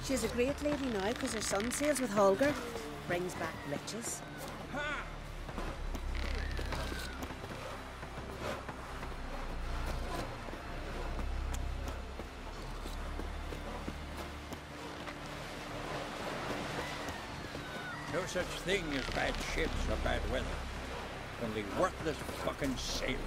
She's a great lady now because her son sails with Holger. Brings back riches. No such thing as bad ships or bad weather. Only worthless fucking sailors.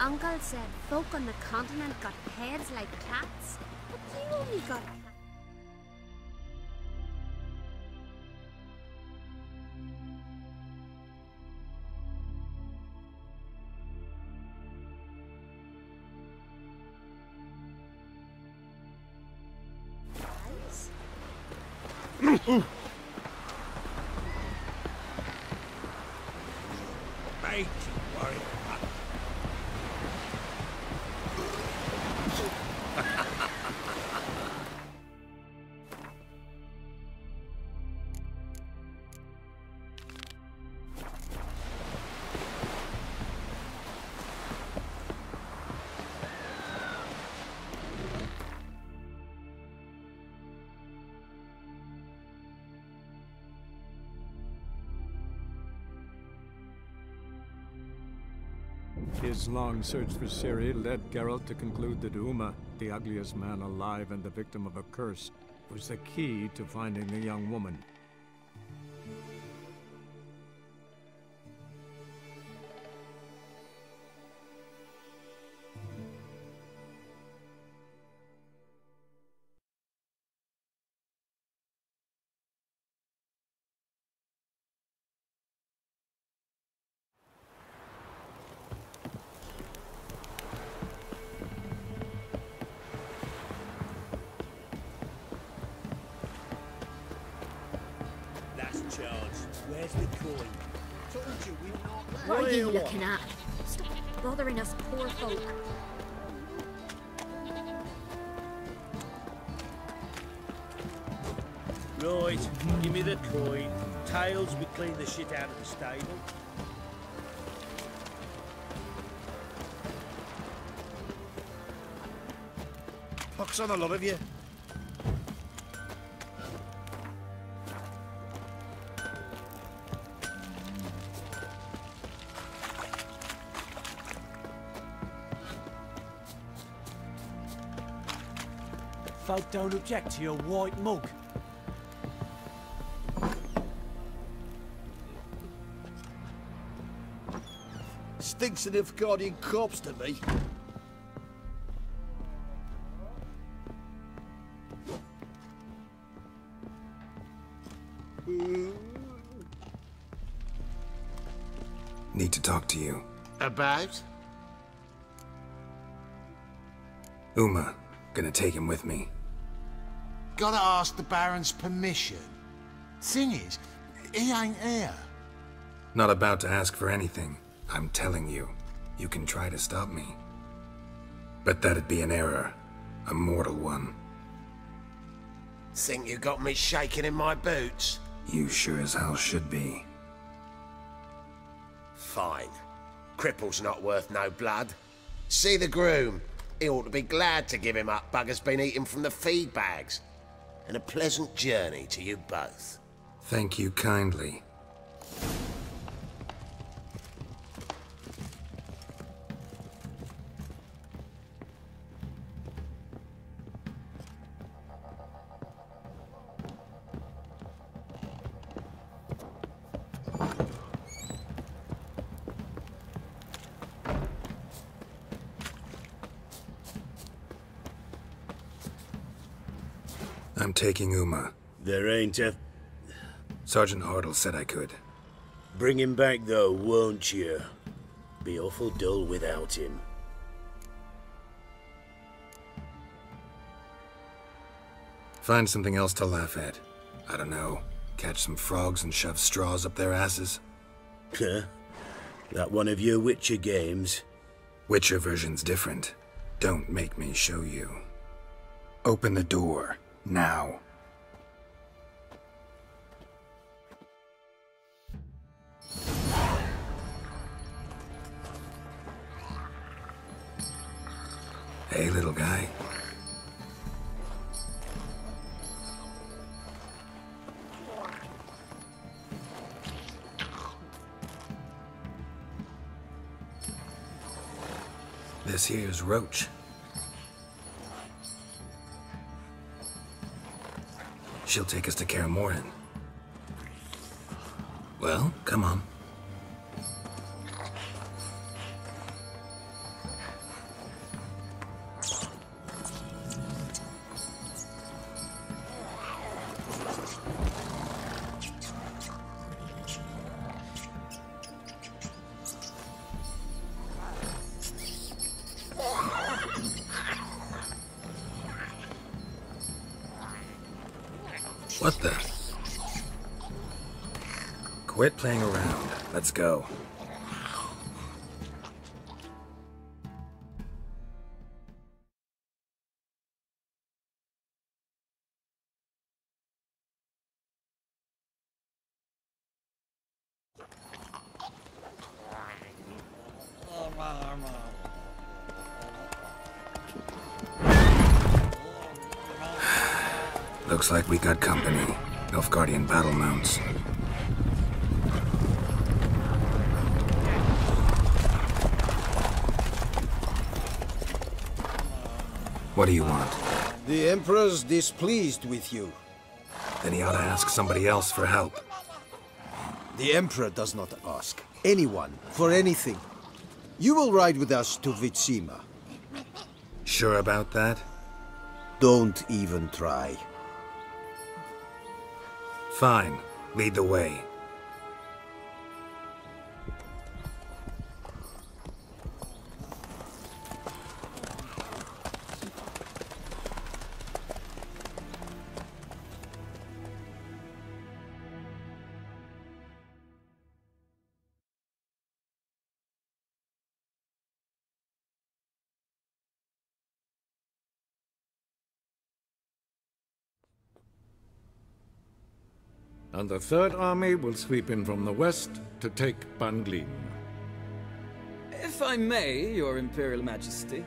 Uncle said folk on the continent got heads like cats, but you only got Mighty warrior. His long search for Ciri led Geralt to conclude that Uma, the ugliest man alive and the victim of a curse, was the key to finding the young woman. Where's the coin? Told you we're not there. What are you looking at? Stop bothering us poor folk. Right, give me the coin. Tails, we clean the shit out of the stable. Pox on a lot of you. Folk don't object to your white mug. Stinks of Nilfgaardian corpse to me. Need to talk to you. About? Uma. Gonna take him with me. Gotta ask the Baron's permission. Thing is, he ain't here. Not about to ask for anything. I'm telling you. You can try to stop me. But that'd be an error. A mortal one. Think you got me shaking in my boots? You sure as hell should be. Fine. Cripple's not worth no blood. See the groom. He ought to be glad to give him up. Bugger's been eating from the feed bags. And a pleasant journey to you both. Thank you kindly. I'm taking Uma. There ain't a... Sergeant Hartle said I could. Bring him back though, won't you? Be awful dull without him. Find something else to laugh at. I don't know. Catch some frogs and shove straws up their asses. Huh? That one of your Witcher games? Witcher version's different. Don't make me show you. Open the door. Now. Hey, little guy. This here's Roach. She'll take us to Kaer Morhen. Well, come on. What the? Quit playing around. Let's go. Looks like we got company. Nilfgaardian battle mounts. What do you want? The Emperor's displeased with you. Then he ought to ask somebody else for help. The Emperor does not ask anyone for anything. You will ride with us to Vitsima. Sure about that? Don't even try. Fine. Lead the way. And the Third Army will sweep in from the west to take Banglin. If I may, Your Imperial Majesty,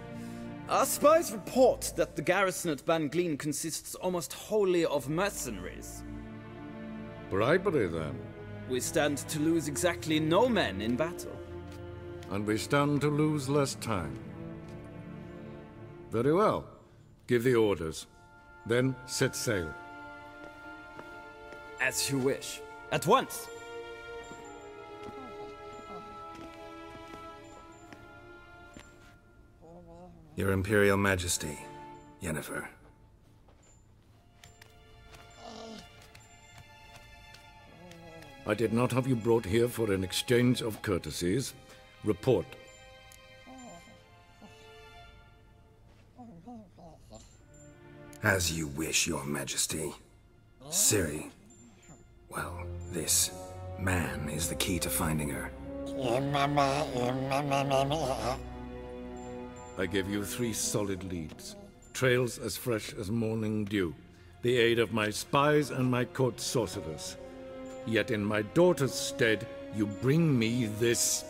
our spies report that the garrison at Banglin consists almost wholly of mercenaries. Bribery, then. We stand to lose exactly no men in battle. And we stand to lose less time. Very well. Give the orders. Then set sail. As you wish. At once! Your Imperial Majesty, Yennefer. I did not have you brought here for an exchange of courtesies. Report. As you wish, Your Majesty. Ciri. Well, this man is the key to finding her. I gave you 3 solid leads. Trails as fresh as morning dew. The aid of my spies and my court sorcerers. Yet in my daughter's stead, you bring me this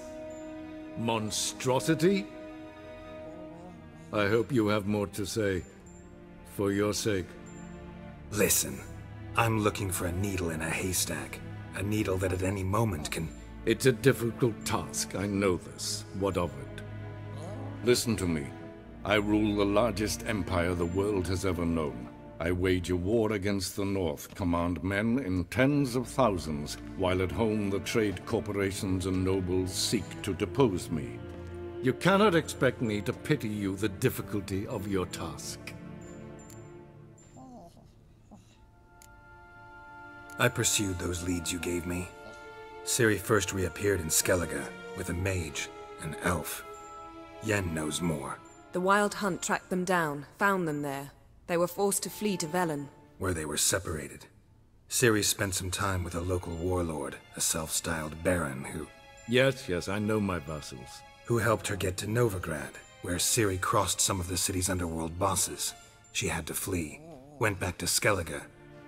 monstrosity? I hope you have more to say. For your sake. Listen, I'm looking for a needle in a haystack. A needle that at any moment can... It's a difficult task, I know this. What of it? Listen to me. I rule the largest empire the world has ever known. I wage a war against the North, command men in tens of thousands, while at home the trade corporations and nobles seek to depose me. You cannot expect me to pity you the difficulty of your task. I pursued those leads you gave me. Ciri first reappeared in Skellige with a mage, an elf. Yen knows more. The Wild Hunt tracked them down, found them there. They were forced to flee to Velen, where they were separated. Ciri spent some time with a local warlord, a self-styled baron who... Yes, I know my vassals. Who helped her get to Novigrad, where Ciri crossed some of the city's underworld bosses. She had to flee, went back to Skellige,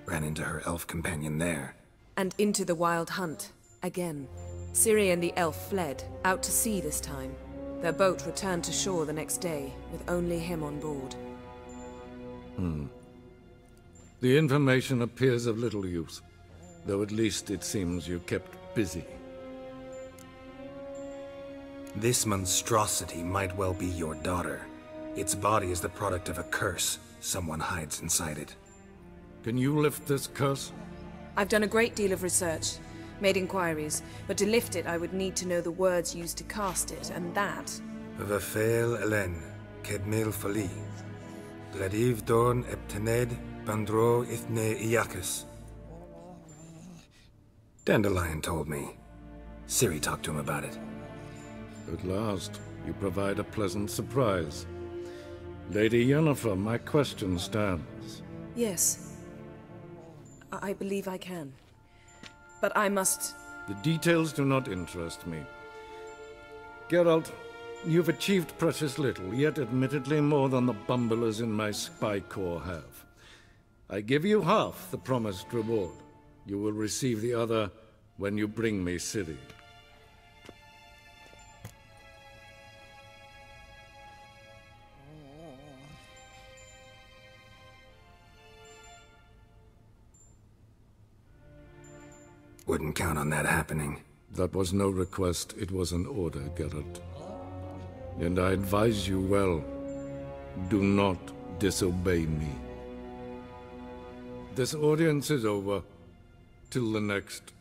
ran into her elf companion there. and into the Wild Hunt, again. Ciri and the elf fled, out to sea this time. Their boat returned to shore the next day, with only him on board. The information appears of little use, though at least it seems you kept busy. This monstrosity might well be your daughter. Its body is the product of a curse. Someone hides inside it. Can you lift this curse? I've done a great deal of research, made inquiries, but to lift it I would need to know the words used to cast it, and that... Vafel Elen, Kedmil Fali, Gladiv Dorn Eptened, Bandro Ithne Iakis. Dandelion told me. Ciri talked to him about it. At last, you provide a pleasant surprise. Lady Yennefer, my question stands. Yes. I believe I can. But I must... The details do not interest me. Geralt, you've achieved precious little, yet admittedly more than the bumblers in my spy corps have. I give you half the promised reward. You will receive the other when you bring me Ciri. Wouldn't count on that happening. That was no request, it was an order, Geralt. And I advise you well, do not disobey me. This audience is over. Till the next.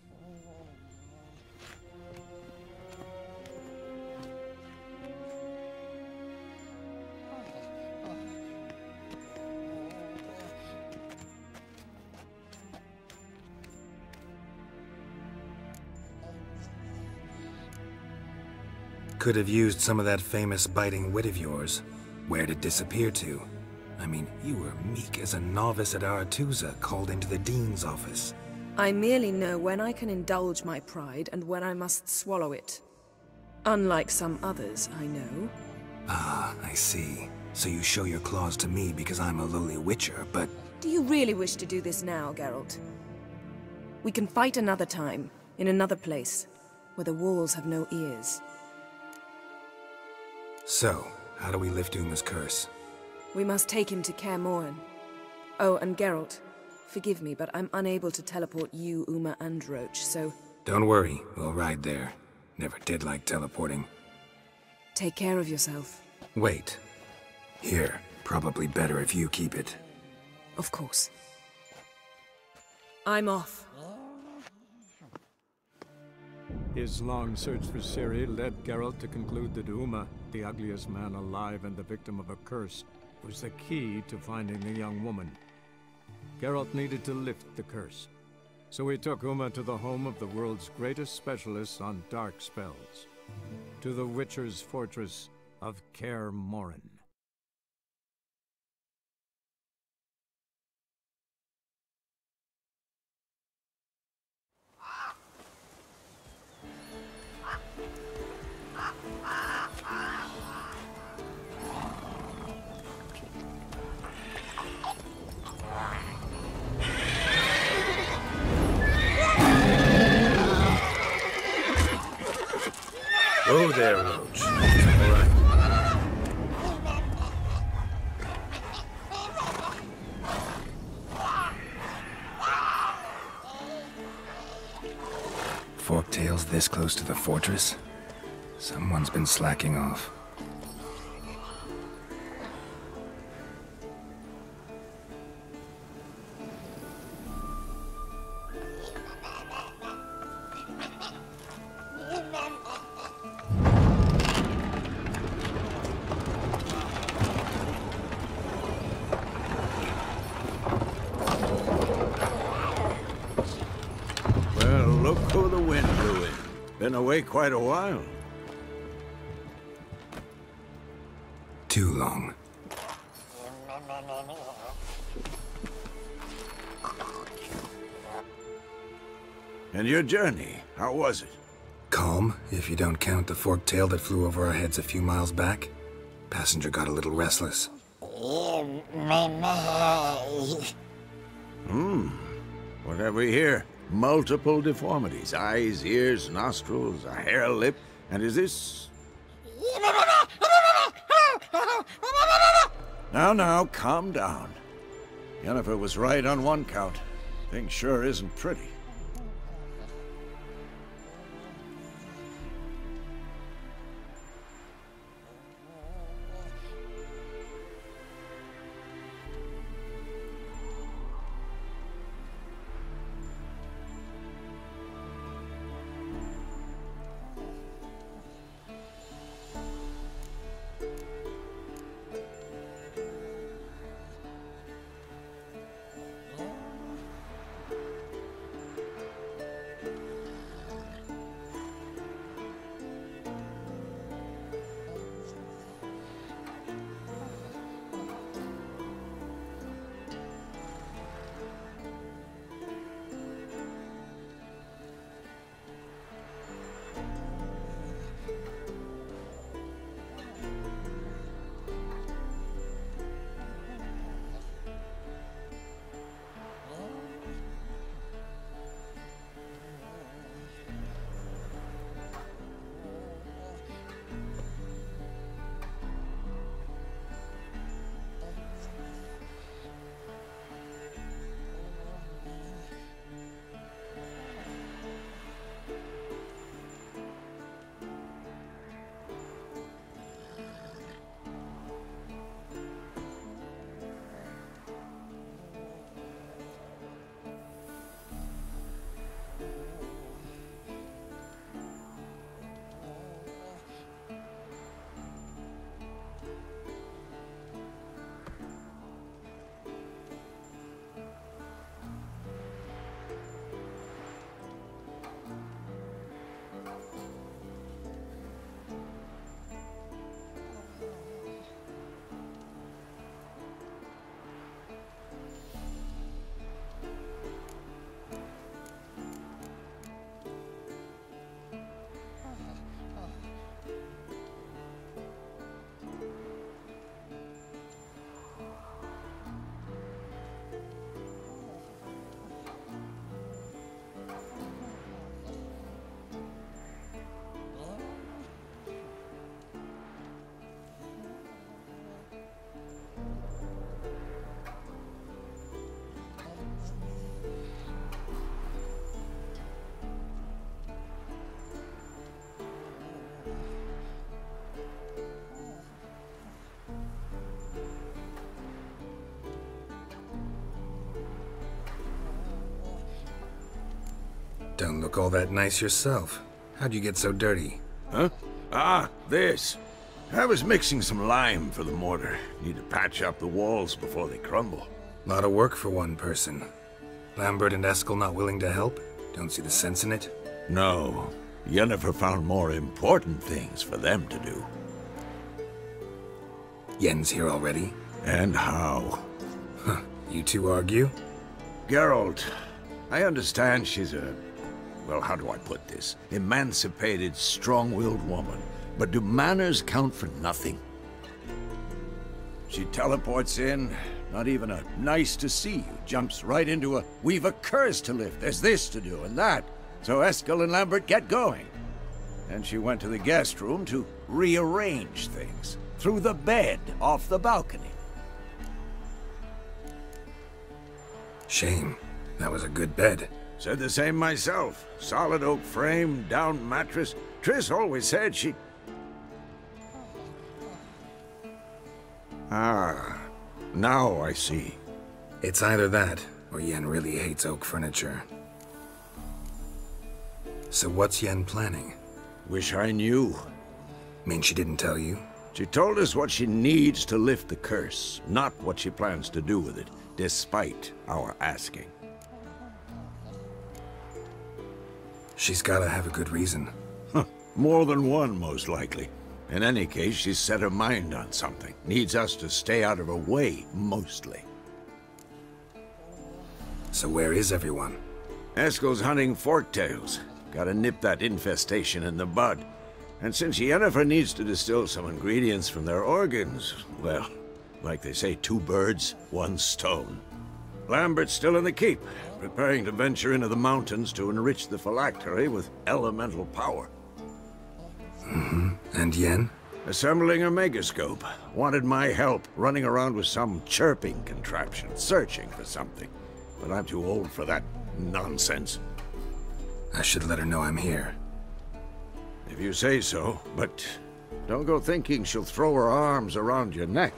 Could have used some of that famous biting wit of yours. Where'd it disappear to? I mean, you were meek as a novice at Aretusa called into the Dean's office. I merely know when I can indulge my pride and when I must swallow it. Unlike some others, I know. Ah, I see. So you show your claws to me because I'm a lowly witcher, but... Do you really wish to do this now, Geralt? We can fight another time, in another place, where the walls have no ears. So, how do we lift Uma's curse? We must take him to Kaer Morhen. Oh, and Geralt, forgive me, but I'm unable to teleport you, Uma, and Roach, so... Don't worry, we'll ride there. Never did like teleporting. Take care of yourself. Wait. Here, probably better if you keep it. Of course. I'm off. His long search for Ciri led Geralt to conclude that Uma, the ugliest man alive and the victim of a curse, was the key to finding the young woman. Geralt needed to lift the curse, so he took Uma to the home of the world's greatest specialists on dark spells, to the Witcher's fortress of Kaer Morhen. Whoa there, Roach. All right. Forktails this close to the fortress? Someone's been slacking off. Look who the wind blew in. Been away quite a while. Too long. And your journey, how was it? Calm, if you don't count the forktail that flew over our heads a few miles back. Passenger got a little restless. What have we here? Multiple deformities. Eyes, ears, nostrils, a hair lip. And is this... Now, calm down. Yennefer was right on one count. Thing sure isn't pretty. Don't look all that nice yourself. How'd you get so dirty? Huh? Ah, this. I was mixing some lime for the mortar. Need to patch up the walls before they crumble. Lot of work for one person. Lambert and Eskel not willing to help? Don't see the sense in it? No. Yennefer found more important things for them to do. Yen's here already? And how? Huh. You two argue? Geralt, I understand she's a... well, how do I put this? Emancipated, strong-willed woman. But do manners count for nothing? She teleports in, not even a nice to see you, jumps right into a we've a curse to lift, there's this to do and that. So Eskel and Lambert get going. And she went to the guest room to rearrange things. Through the bed, off the balcony. Shame. That was a good bed. Said the same myself. Solid oak frame, down mattress. Triss always said she... Ah, now I see. It's either that, or Yen really hates oak furniture. So what's Yen planning? Wish I knew. Mean she didn't tell you? She told us what she needs to lift the curse, not what she plans to do with it, despite our asking. She's gotta have a good reason. Huh. More than one, most likely. In any case, she's set her mind on something. Needs us to stay out of her way, mostly. So where is everyone? Eskel's hunting forktails. Gotta nip that infestation in the bud. And since Yennefer needs to distill some ingredients from their organs, well, like they say, 2 birds, 1 stone. Lambert's still in the keep, preparing to venture into the mountains to enrich the phylactery with elemental power. Mm-hmm. And Yen? Assembling a megascope. Wanted my help running around with some chirping contraption, searching for something. But I'm too old for that nonsense. I should let her know I'm here. If you say so, but don't go thinking she'll throw her arms around your neck.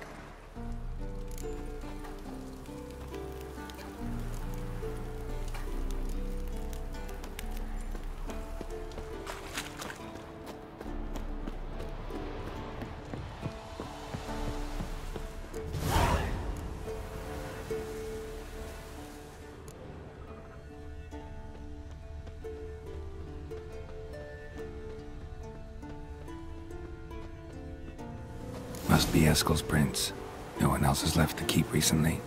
Must be Eskel's prints. No one else has left the keep recently.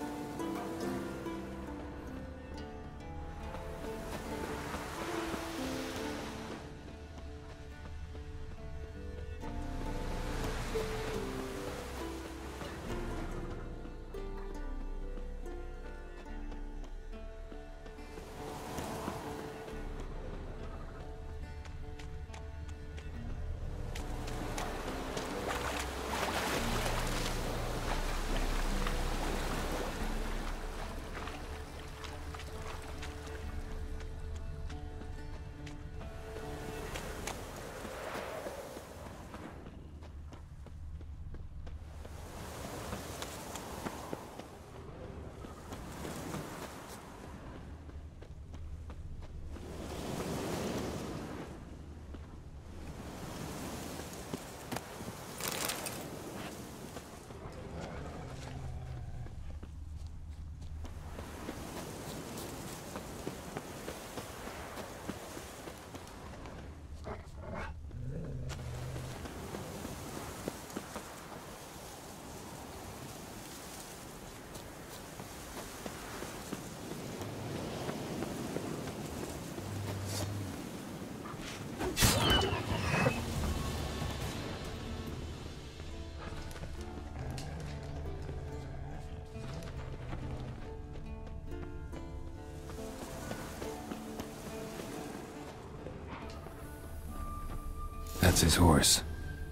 That's his horse.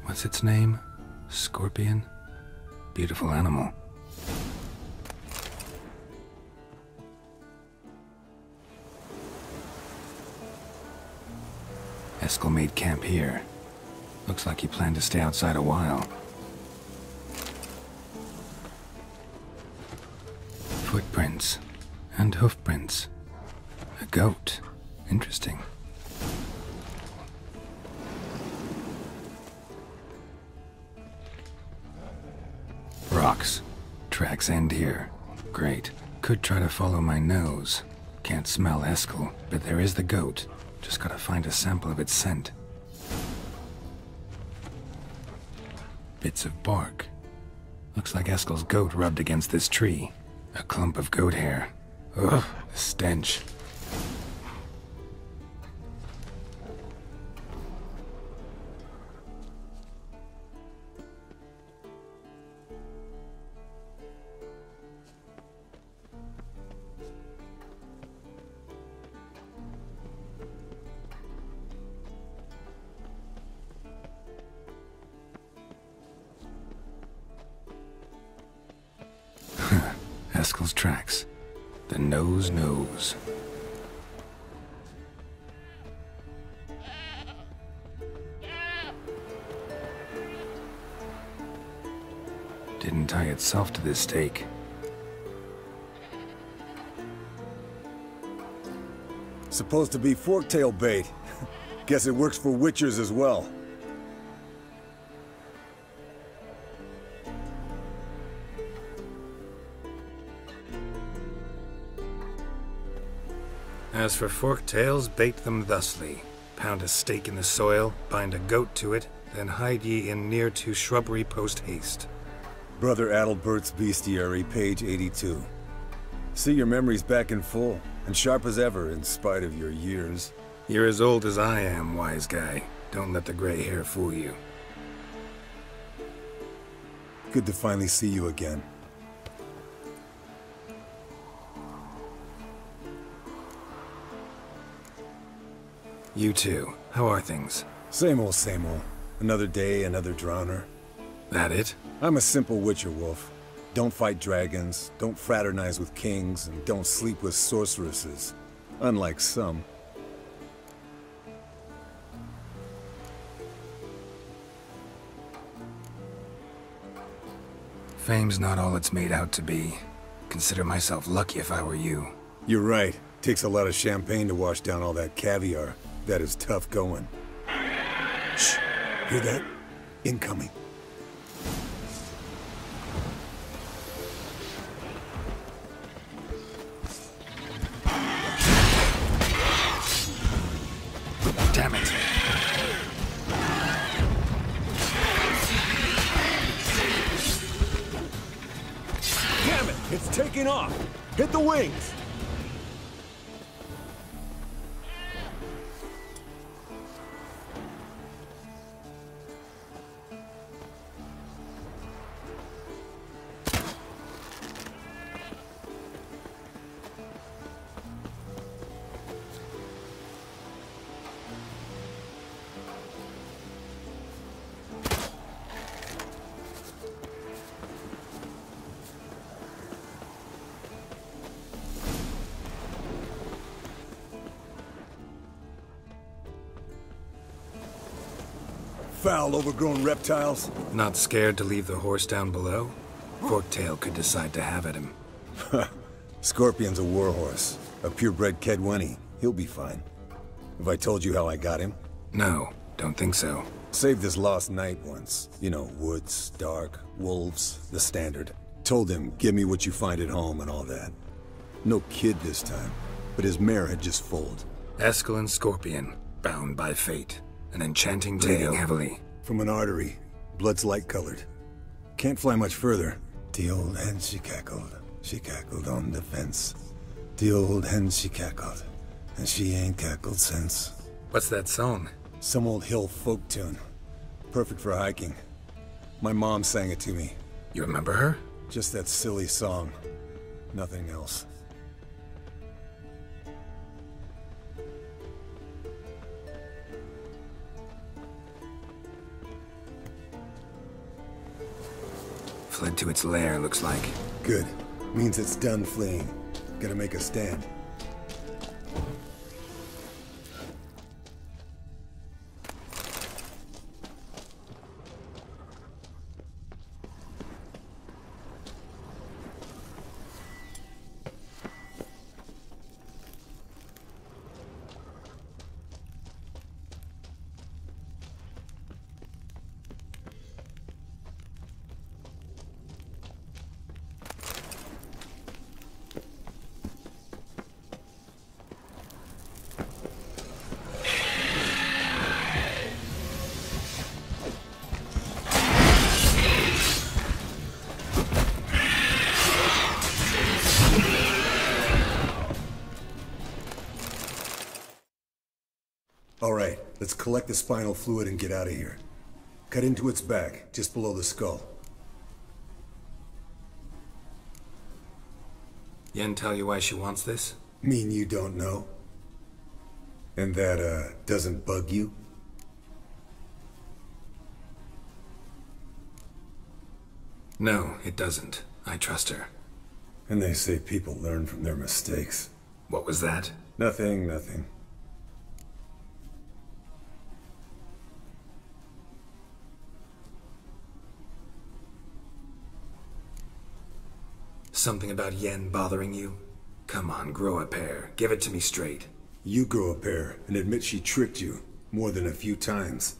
What's its name? Scorpion? Beautiful animal. Eskel made camp here. Looks like he planned to stay outside a while. Footprints. And hoofprints. A goat. Interesting. Rocks. Tracks end here. Great. Could try to follow my nose. Can't smell Eskel, but there is the goat. Just gotta find a sample of its scent. Bits of bark. Looks like Eskel's goat rubbed against this tree. A clump of goat hair. Ugh, the stench. Eskel's tracks. The nose knows. Didn't tie itself to this stake. Supposed to be forktail bait. Guess it works for witchers as well. As for forktails, bait them thusly. Pound a stake in the soil, bind a goat to it, then hide ye in near to shrubbery post haste. Brother Adalbert's Bestiary, page 82. See your memories back in full, and sharp as ever in spite of your years. You're as old as I am, wise guy. Don't let the gray hair fool you. Good to finally see you again. You too. How are things? Same old, same old. Another day, another drowner. That it? I'm a simple witcher, Wolf. Don't fight dragons, don't fraternize with kings, and don't sleep with sorceresses. Unlike some. Fame's not all it's made out to be. Consider myself lucky if I were you. You're right. Takes a lot of champagne to wash down all that caviar. That is tough going. Shh. Hear that? Incoming. Damn it. Damn it! It's taking off! Hit the wings! Foul, overgrown reptiles. Not scared to leave the horse down below? Forktail could decide to have at him. Scorpion's a warhorse. A purebred Kedwenny. He'll be fine. Have I told you how I got him? No, don't think so. Saved his lost knight once. You know, woods, dark, wolves, the standard. Told him, give me what you find at home and all that. No kid this time, but his mare had just foaled. Escalin Scorpion, bound by fate. An enchanting tale. Heavily. From an artery. Blood's light-colored. Can't fly much further. The old hen, she cackled on the fence. The old hen, she cackled, and she ain't cackled since. What's that song? Some old hill folk tune. Perfect for hiking. My mom sang it to me. You remember her? Just that silly song. Nothing else. Fled to its lair, looks like. Good. Means it's done fleeing. Gotta make a stand. Alright, let's collect the spinal fluid and get out of here. Cut into its back, just below the skull. Yen tell you why she wants this? Mean you don't know? And that, doesn't bug you? No, it doesn't. I trust her. And they say people learn from their mistakes. What was that? Nothing, nothing. Something about Yen bothering you? Come on, grow a pair. Give it to me straight. You grow a pair and admit she tricked you more than a few times.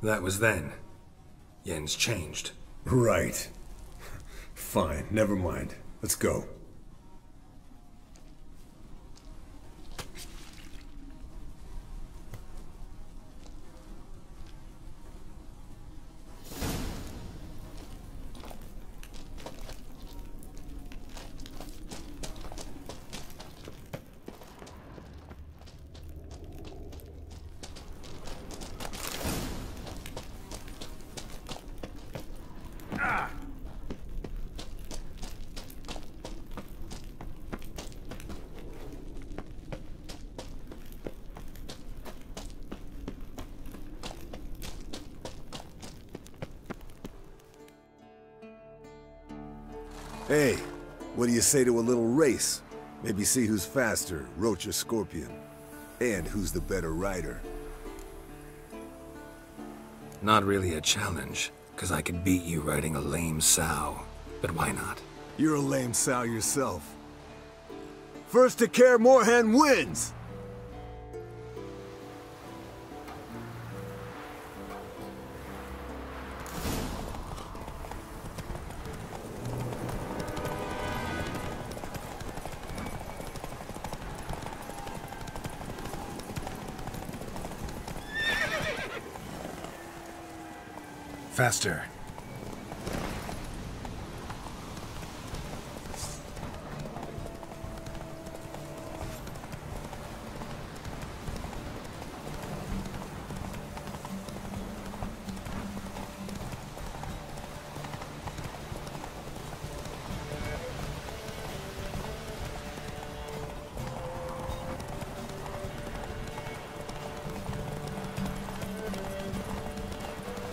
That was then. Yen's changed. Right. Fine, never mind. Let's go. Hey, what do you say to a little race? Maybe see who's faster, Roach or Scorpion. And who's the better rider. Not really a challenge, because I could beat you riding a lame sow. But why not? You're a lame sow yourself. First to Kaer Morhen wins! Faster.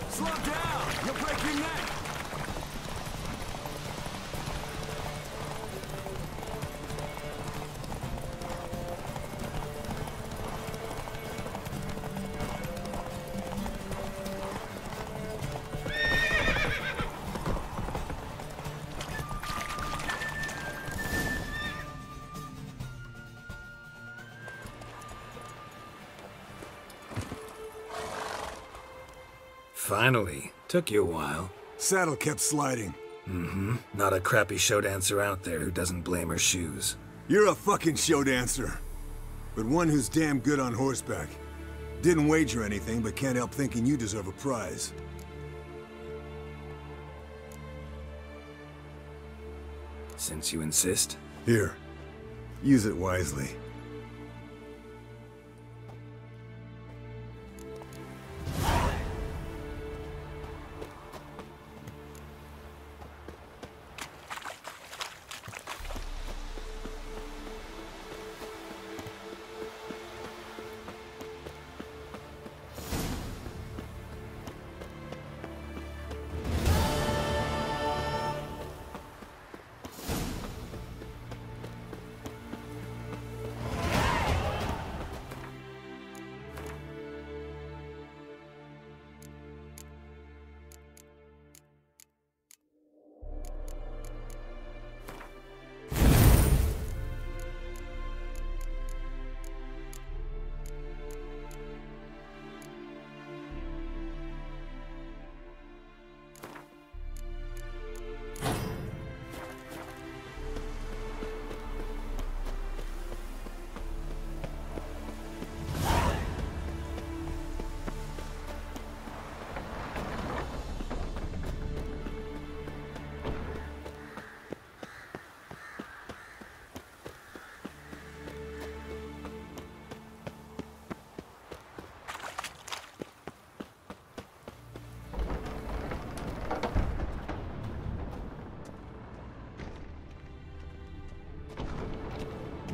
Slow down! You'll break your neck! Finally. Took you a while. Saddle kept sliding. Mm-hmm. Not a crappy show dancer out there who doesn't blame her shoes. You're a fucking show dancer. But one who's damn good on horseback. Didn't wager anything, but can't help thinking you deserve a prize. Since you insist. Here. Use it wisely.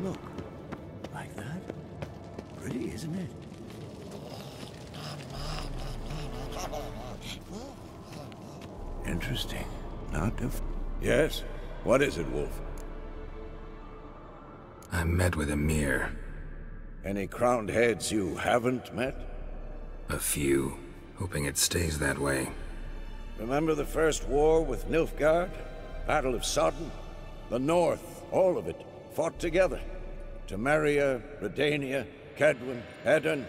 Look, like that? Pretty, isn't it? Interesting. Not if... Yes? What is it, Wolf? I met with Emir. Any crowned heads you haven't met? A few. Hoping it stays that way. Remember the first war with Nilfgaard? Battle of Sodden? The North, all of it, fought together. Temeria, Redania, Kedwin, Edan,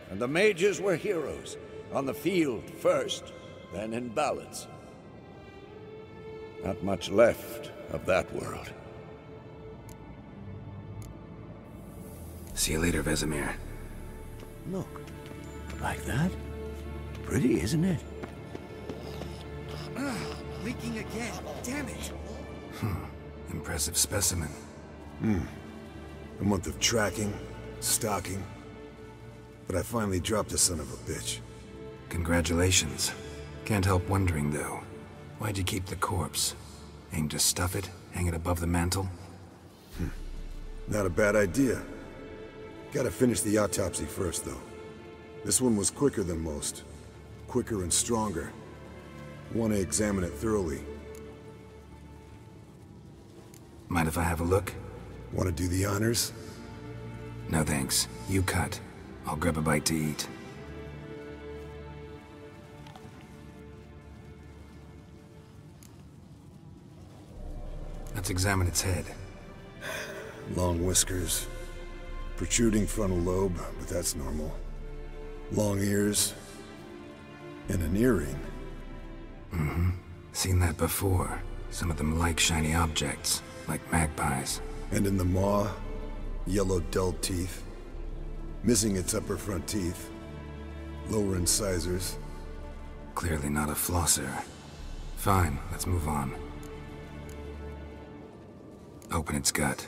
and the mages were heroes. On the field first, then in ballads. Not much left of that world. See you later, Vesemir. Look, like that? Pretty, isn't it? Leaking again. Damn it. Impressive specimen. A month of tracking, stalking. But I finally dropped the son of a bitch. Congratulations. Can't help wondering, though. Why'd you keep the corpse? Aim to stuff it? Hang it above the mantle? Not a bad idea. Gotta finish the autopsy first, though. This one was quicker than most. Quicker and stronger. Want to examine it thoroughly. Mind if I have a look? Want to do the honors? No thanks. You cut. I'll grab a bite to eat. Let's examine its head. Long whiskers. Protruding frontal lobe, but that's normal. Long ears. And an earring. Mm-hmm. Seen that before. Some of them like shiny objects, like magpies. And in the maw, yellow dull teeth. Missing its upper front teeth. Lower incisors. Clearly not a flosser. Fine, let's move on. Open its gut.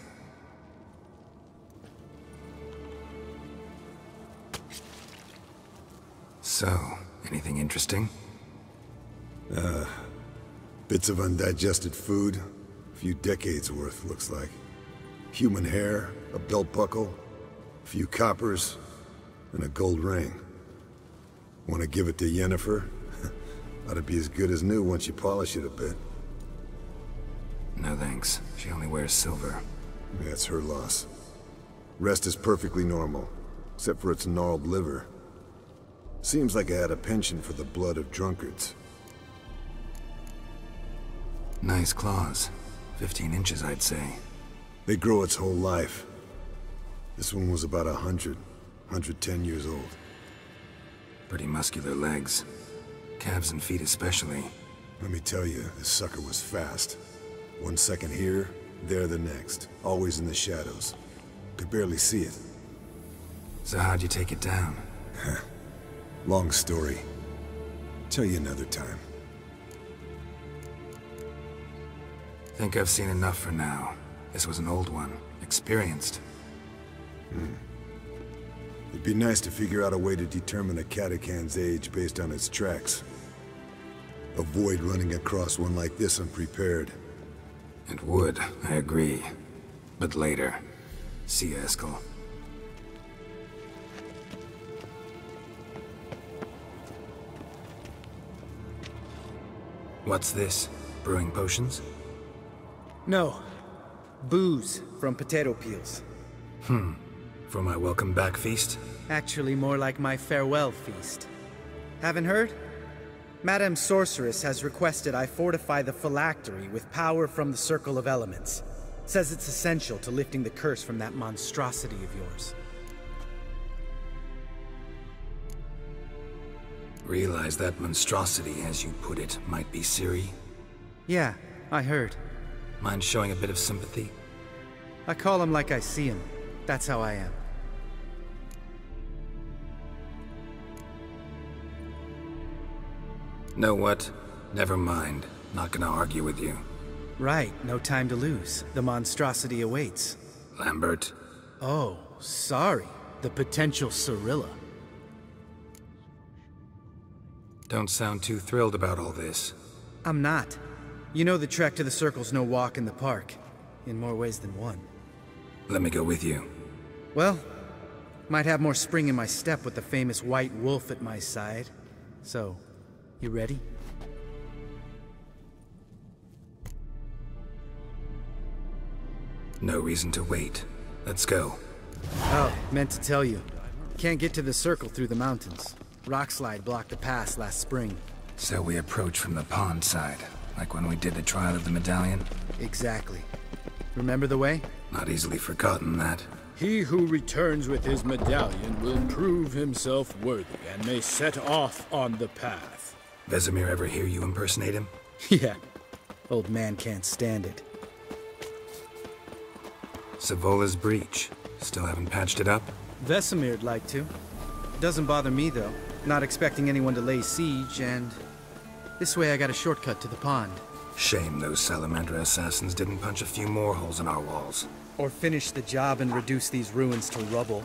So, anything interesting? Bits of undigested food. A few decades worth, looks like. Human hair, a belt buckle, a few coppers, and a gold ring. Want to give it to Yennefer? Ought to be as good as new once you polish it a bit. No thanks. She only wears silver. That's her loss. Rest is perfectly normal, except for its gnarled liver. Seems like I had a penchant for the blood of drunkards. Nice claws. 15 inches, I'd say. They grow its whole life. This one was about 110 years old. Pretty muscular legs. Calves and feet especially. Let me tell you, this sucker was fast. 1 second here, there the next. Always in the shadows. Could barely see it. So how'd you take it down? Long story. Tell you another time. Think I've seen enough for now. This was an old one. Experienced. It'd be nice to figure out a way to determine a catacan's age based on its tracks. Avoid running across one like this unprepared. It would, I agree. But later. See you, Eskel. What's this? Brewing potions? No. Booze from potato peels. For my welcome back feast? Actually, more like my farewell feast. Haven't heard? Madame Sorceress has requested I fortify the phylactery with power from the Circle of Elements. Says it's essential to lifting the curse from that monstrosity of yours. Realize that monstrosity, as you put it, might be Ciri? Yeah, I heard. Mind showing a bit of sympathy? I call him like I see him. That's how I am. Know what? Never mind. Not gonna argue with you. Right, no time to lose. The monstrosity awaits. Lambert? Oh, sorry. The potential Cirilla. Don't sound too thrilled about all this. I'm not. You know the trek to the Circle's no walk in the park. In more ways than one. Let me go with you. Well, might have more spring in my step with the famous White Wolf at my side. So, you ready? No reason to wait. Let's go. Oh, meant to tell you. Can't get to the Circle through the mountains. Rockslide blocked the pass last spring. So we approach from the pond side, like when we did the trial of the medallion? Exactly. Remember the way? Not easily forgotten, that. He who returns with his medallion will prove himself worthy and may set off on the path. Vesemir ever hear you impersonate him? Yeah. Old man can't stand it. Savola's breach. Still haven't patched it up? Vesemir'd like to. Doesn't bother me, though. Not expecting anyone to lay siege, and... this way I got a shortcut to the pond. Shame those Salamandra assassins didn't punch a few more holes in our walls. Or finish the job and reduce these ruins to rubble.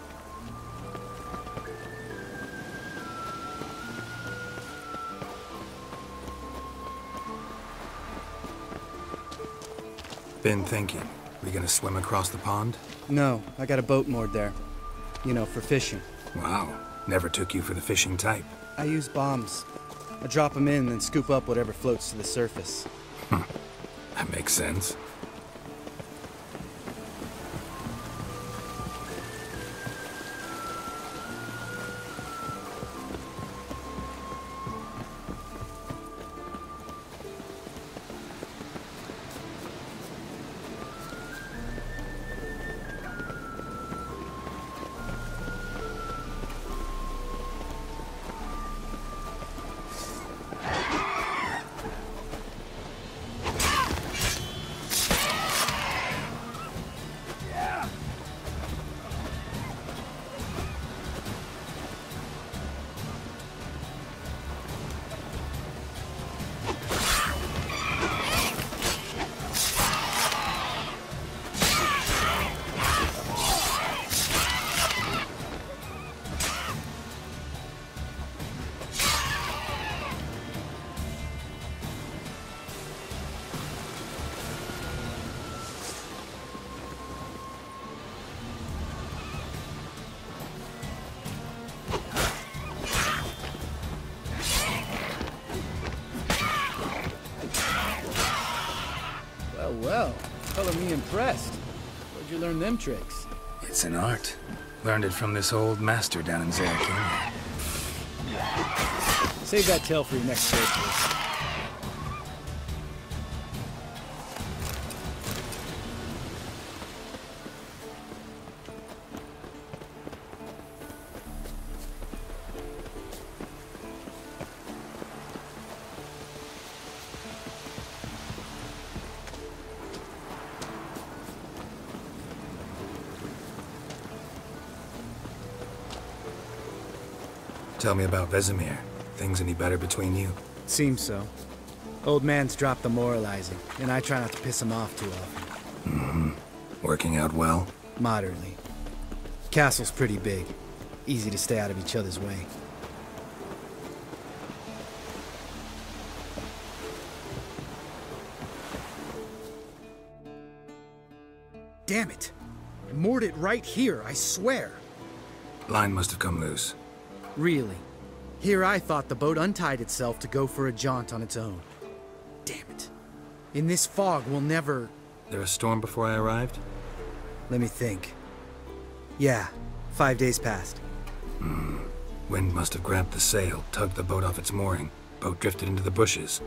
Been thinking. We gonna swim across the pond? No, I got a boat moored there. You know, for fishing. Wow. Never took you for the fishing type. I use bombs. I drop them in and scoop up whatever floats to the surface. That makes sense. me impressed. Where'd you learn them tricks? It's an art. Learned it from this old master down in Zarakin. Save that tale for your next trade, please. Tell me about Vesemir. Things any better between you? Seems so. Old man's dropped the moralizing, and I try not to piss him off too often. Mm-hmm. Working out well? Moderately. Castle's pretty big. Easy to stay out of each other's way. Damn it! I moored it right here, I swear! Line must have come loose. Really? Here I thought the boat untied itself to go for a jaunt on its own. Damn it. In this fog, we'll never... There a storm before I arrived? Let me think. Yeah, 5 days passed. Wind must have grabbed the sail, tugged the boat off its mooring. Boat drifted into the bushes.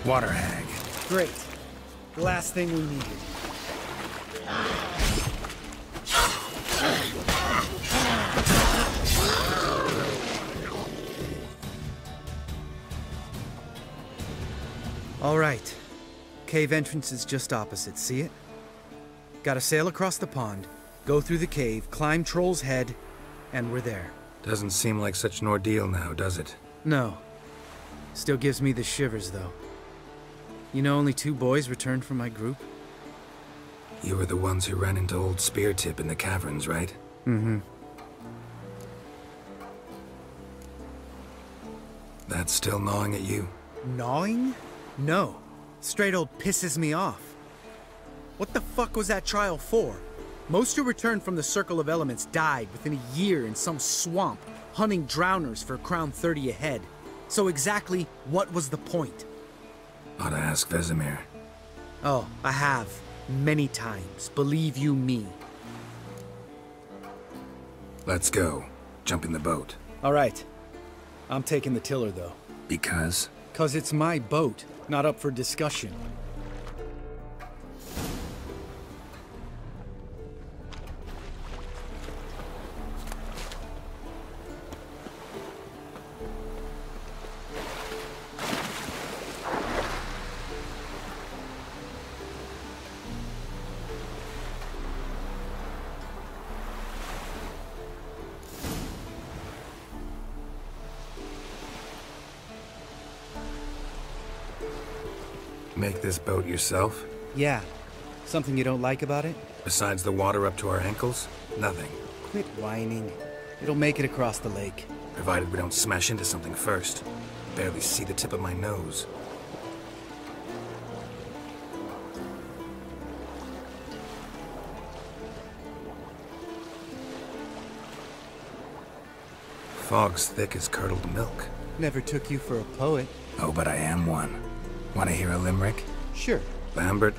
Water hag. Great. The last thing we needed. All right. Cave entrance is just opposite, see it? Gotta sail across the pond, go through the cave, climb Troll's Head, and we're there. Doesn't seem like such an ordeal now, does it? No. Still gives me the shivers, though. You know only 2 boys returned from my group? You were the ones who ran into old Speartip in the caverns, right? Mm-hmm. That's still gnawing at you? Gnawing? No. Straight old pisses me off. What the fuck was that trial for? Most who returned from the Circle of Elements died within a year in some swamp, hunting drowners for Crown 30 a head. So exactly what was the point? Ought to ask Vesemir. Oh, I have. Many times. Believe you me. Let's go. Jump in the boat. All right. I'm taking the tiller, though. Because? 'Cause it's my boat, not up for discussion. Make this boat yourself? Yeah. Something you don't like about it? Besides the water up to our ankles? Nothing. Quit whining. It'll make it across the lake. Provided we don't smash into something first. Barely see the tip of my nose. Fog's thick as curdled milk. Never took you for a poet. Oh, but I am one. Want to hear a limerick? Sure. Lambert,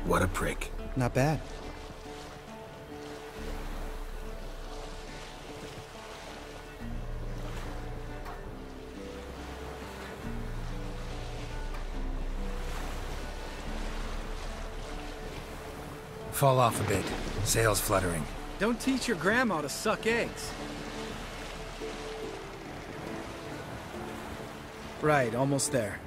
what a prick. Not bad. Fall off a bit. Sails fluttering. Don't teach your grandma to suck eggs. Right, almost there.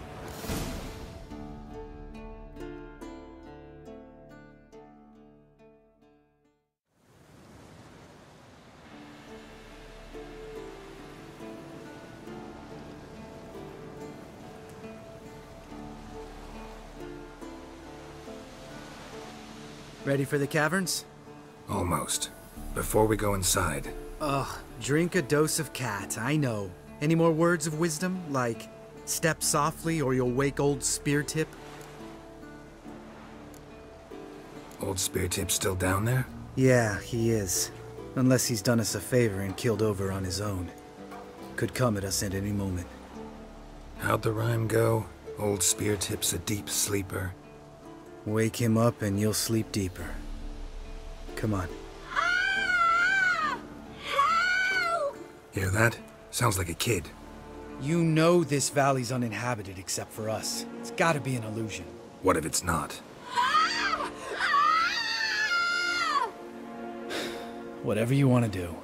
Ready for the caverns? Almost. Before we go inside... Ugh, drink a dose of cat, I know. Any more words of wisdom, like, step softly or you'll wake old Speartip? Old Speartip's still down there? Yeah, he is. Unless he's done us a favor and killed over on his own. Could come at us at any moment. How'd the rhyme go? Old Speartip's a deep sleeper. Wake him up and you'll sleep deeper. Come on. Hear that? Sounds like a kid. You know this valley's uninhabited except for us. It's gotta be an illusion. What if it's not? Whatever you want to do.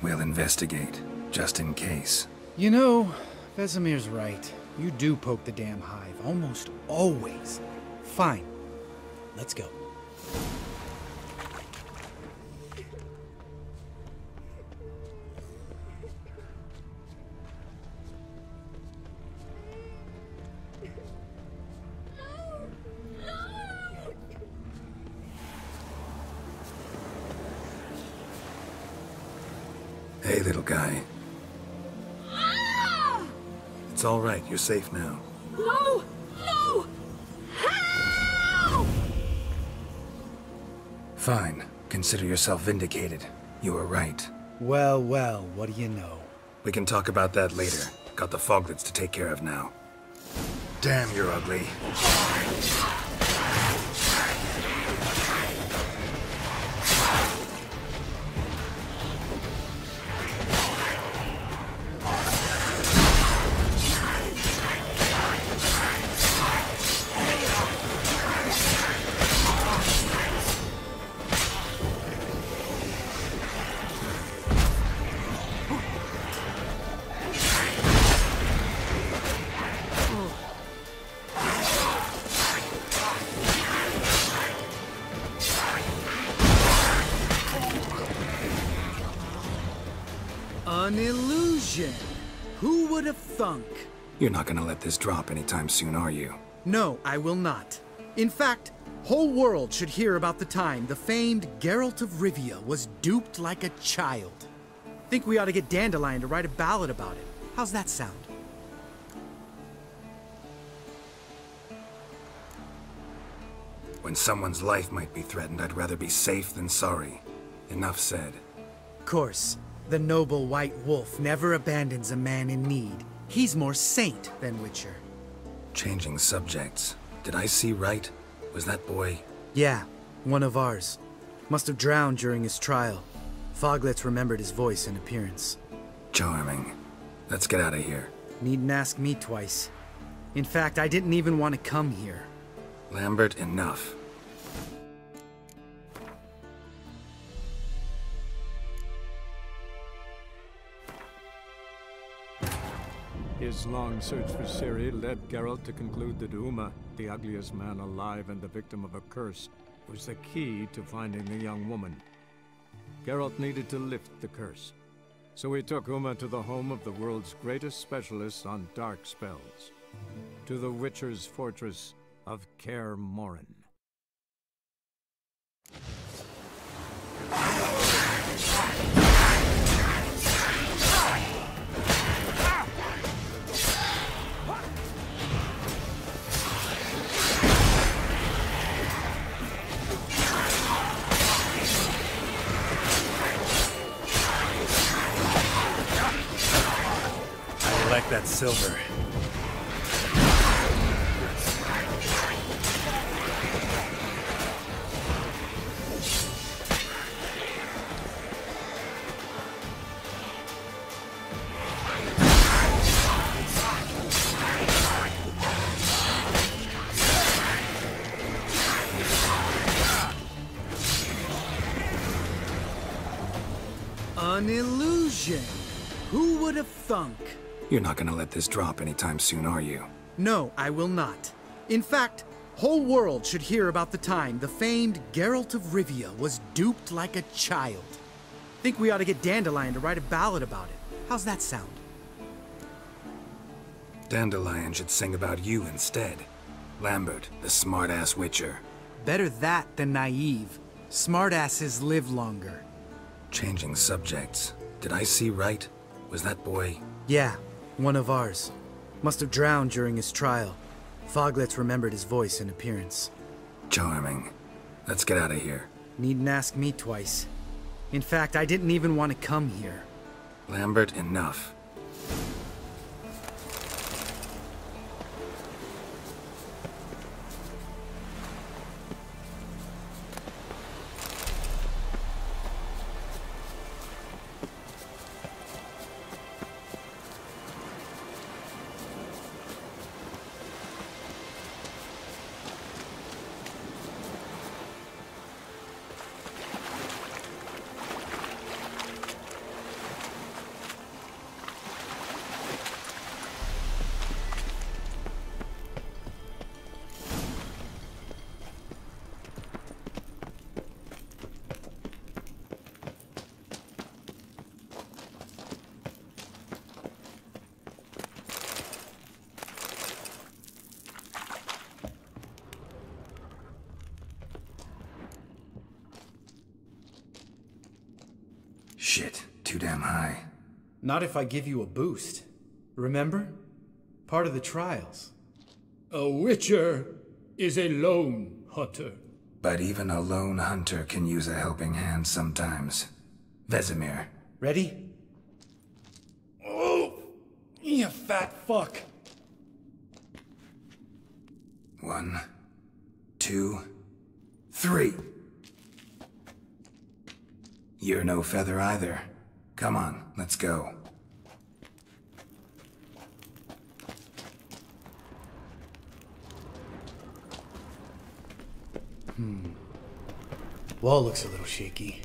We'll investigate, just in case. You know, Vesemir's right. You do poke the damn hive, almost always. Fine. Let's go. Hey, little guy. It's all right. You're safe now. No! No! Help! Fine. Consider yourself vindicated. You were right. Well, well, what do you know? We can talk about that later. Got the foglets to take care of now. Damn, you're ugly. An illusion! Who would have thunk? You're not gonna let this drop anytime soon, are you? No, I will not. In fact, whole world should hear about the time the famed Geralt of Rivia was duped like a child. Think we ought to get Dandelion to write a ballad about it. How's that sound? When someone's life might be threatened, I'd rather be safe than sorry. Enough said. Course, the noble white wolf never abandons a man in need. He's more saint than Witcher. Changing subjects. Did I see right? Was that boy? Yeah, one of ours. Must have drowned during his trial. Foglets remembered his voice and appearance. Charming. Let's get out of here. Needn't ask me twice. In fact, I didn't even want to come here. Lambert, enough. His long search for Ciri led Geralt to conclude that Uma, the ugliest man alive and the victim of a curse, was the key to finding the young woman. Geralt needed to lift the curse, so he took Uma to the home of the world's greatest specialist on dark spells, to the Witcher's fortress of Kaer Morhen. I like that silver. An illusion. Who would have thunk? You're not gonna let this drop anytime soon, are you? No, I will not. In fact, whole world should hear about the time the famed Geralt of Rivia was duped like a child. Think we ought to get Dandelion to write a ballad about it. How's that sound? Dandelion should sing about you instead. Lambert, the smart-ass witcher. Better that than naive. Smartasses live longer. Changing subjects. Did I see right? Was that boy... Yeah, one of ours. Must have drowned during his trial. Foglets remembered his voice and appearance. Charming. Let's get out of here. Needn't ask me twice. In fact, I didn't even want to come here. Lambert, enough. Shit, too damn high. Not if I give you a boost. Remember? Part of the trials. A witcher is a lone hunter. But even a lone hunter can use a helping hand sometimes. Vesemir. Ready? Oh! You fat fuck! 1, 2, 3. You're no feather either. Come on, let's go. Wall looks a little shaky.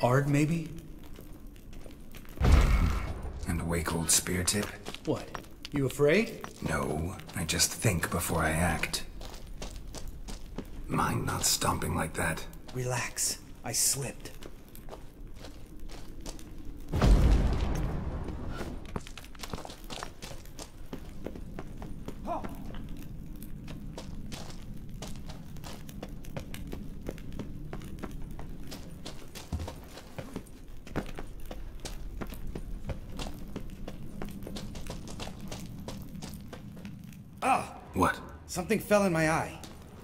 Ard, maybe? And a wake-old spear tip? What? You afraid? No, I just think before I act. Mind not stomping like that. Relax. I slipped. What? Something fell in my eye.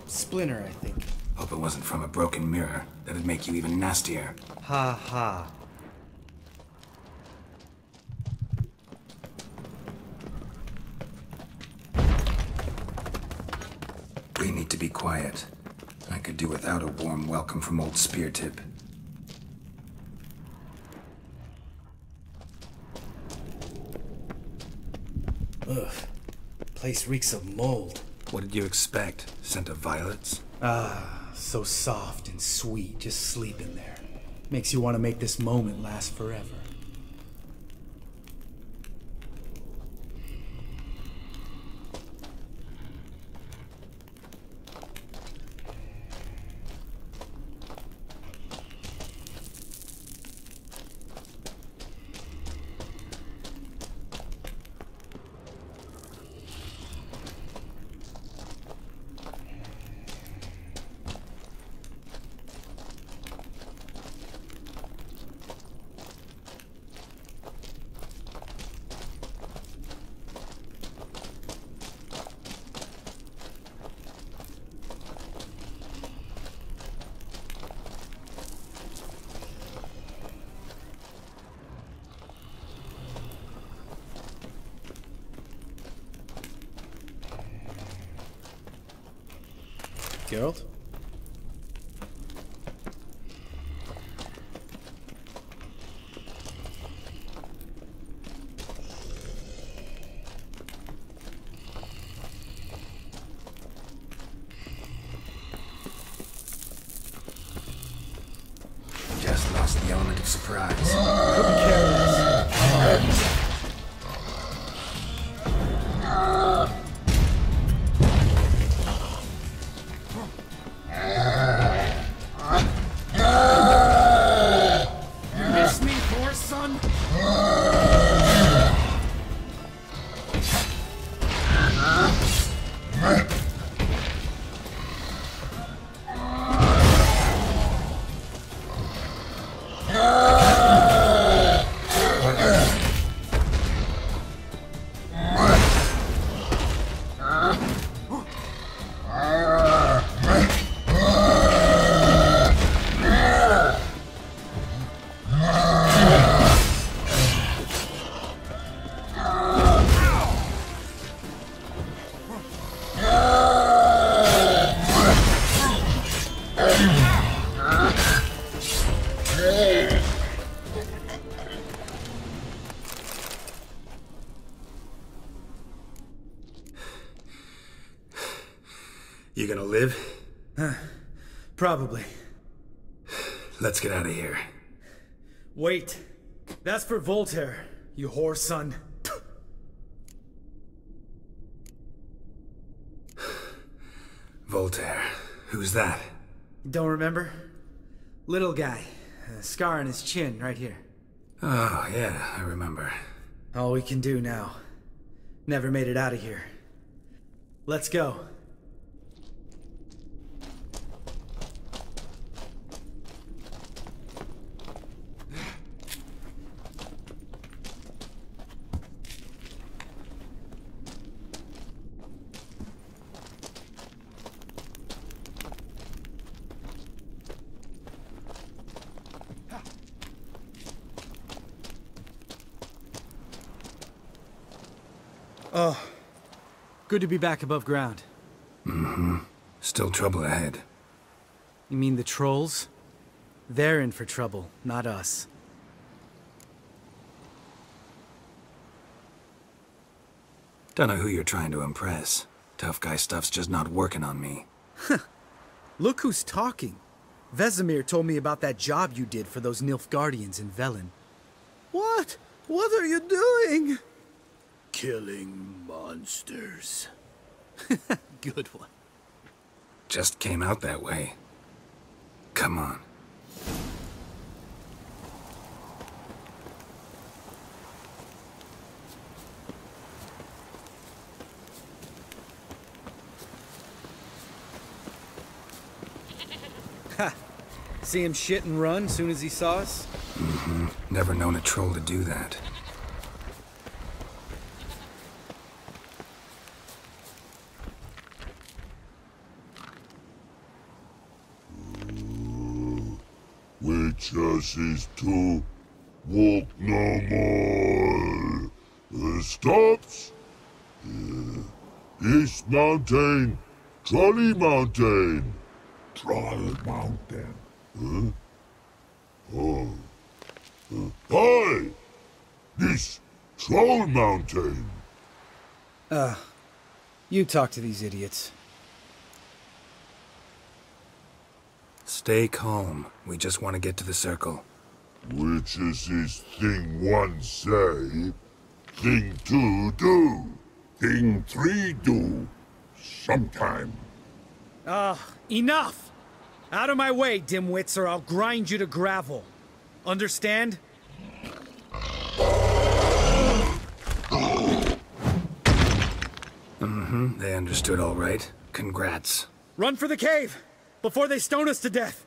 Splinter, I think. Hope it wasn't from a broken mirror. That'd make you even nastier. Ha ha. We need to be quiet. I could do without a warm welcome from old Spear Tip. Ugh. Place reeks of mold. What did you expect? Scent of violets? Ah, so soft and sweet, just sleeping there. Makes you want to make this moment last forever. Geralt? Just Lost the element of surprise. Couldn't care less. You miss me, poor son? You gonna live? Probably. Let's get out of here. Wait. That's for Voltaire, you whore son. Voltaire. Who's that? Don't remember? Little guy. A scar on his chin, right here. Oh, yeah, I remember. All we can do now. Never made it out of here. Let's go. Oh, good to be back above ground. Mm-hmm. Still trouble ahead. You mean the trolls? They're in for trouble, not us. Don't know who you're trying to impress. Tough guy stuff's just not working on me. Look who's talking. Vesemir told me about that job you did for those Nilfgaardians in Velen. What? What are you doing? Killing monsters. Good one. Just came out that way. Come on. Ha! See him shit and run soon as he saw us? Mm-hmm. Never known a troll to do that. Witches is to walk no more. Stops. East Mountain, Trolley Mountain. Troll Mountain. Huh? Oh. Hi! This Troll Mountain. You talk to these idiots. Stay calm. We just want to get to the circle. Which is his thing one say, thing two do, thing three do, sometime. Enough! Out of my way, dimwits, or I'll grind you to gravel. Understand? Mm-hmm. They understood all right. Congrats. Run for the cave! Before they stone us to death!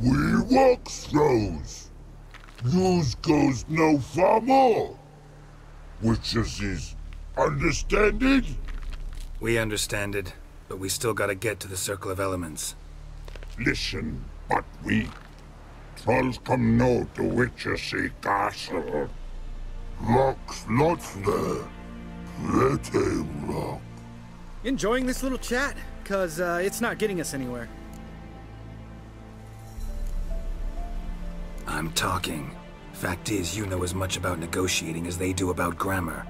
We walk throws. Yous goes no far more. Which is understand it? We understand it, but we still gotta get to the Circle of Elements. Listen, but we trolls come no to Witchersea Castle. Rocks lots there. Pretty rock. Enjoying this little chat? Cause it's not getting us anywhere. I'm talking. Fact is, you know as much about negotiating as they do about grammar.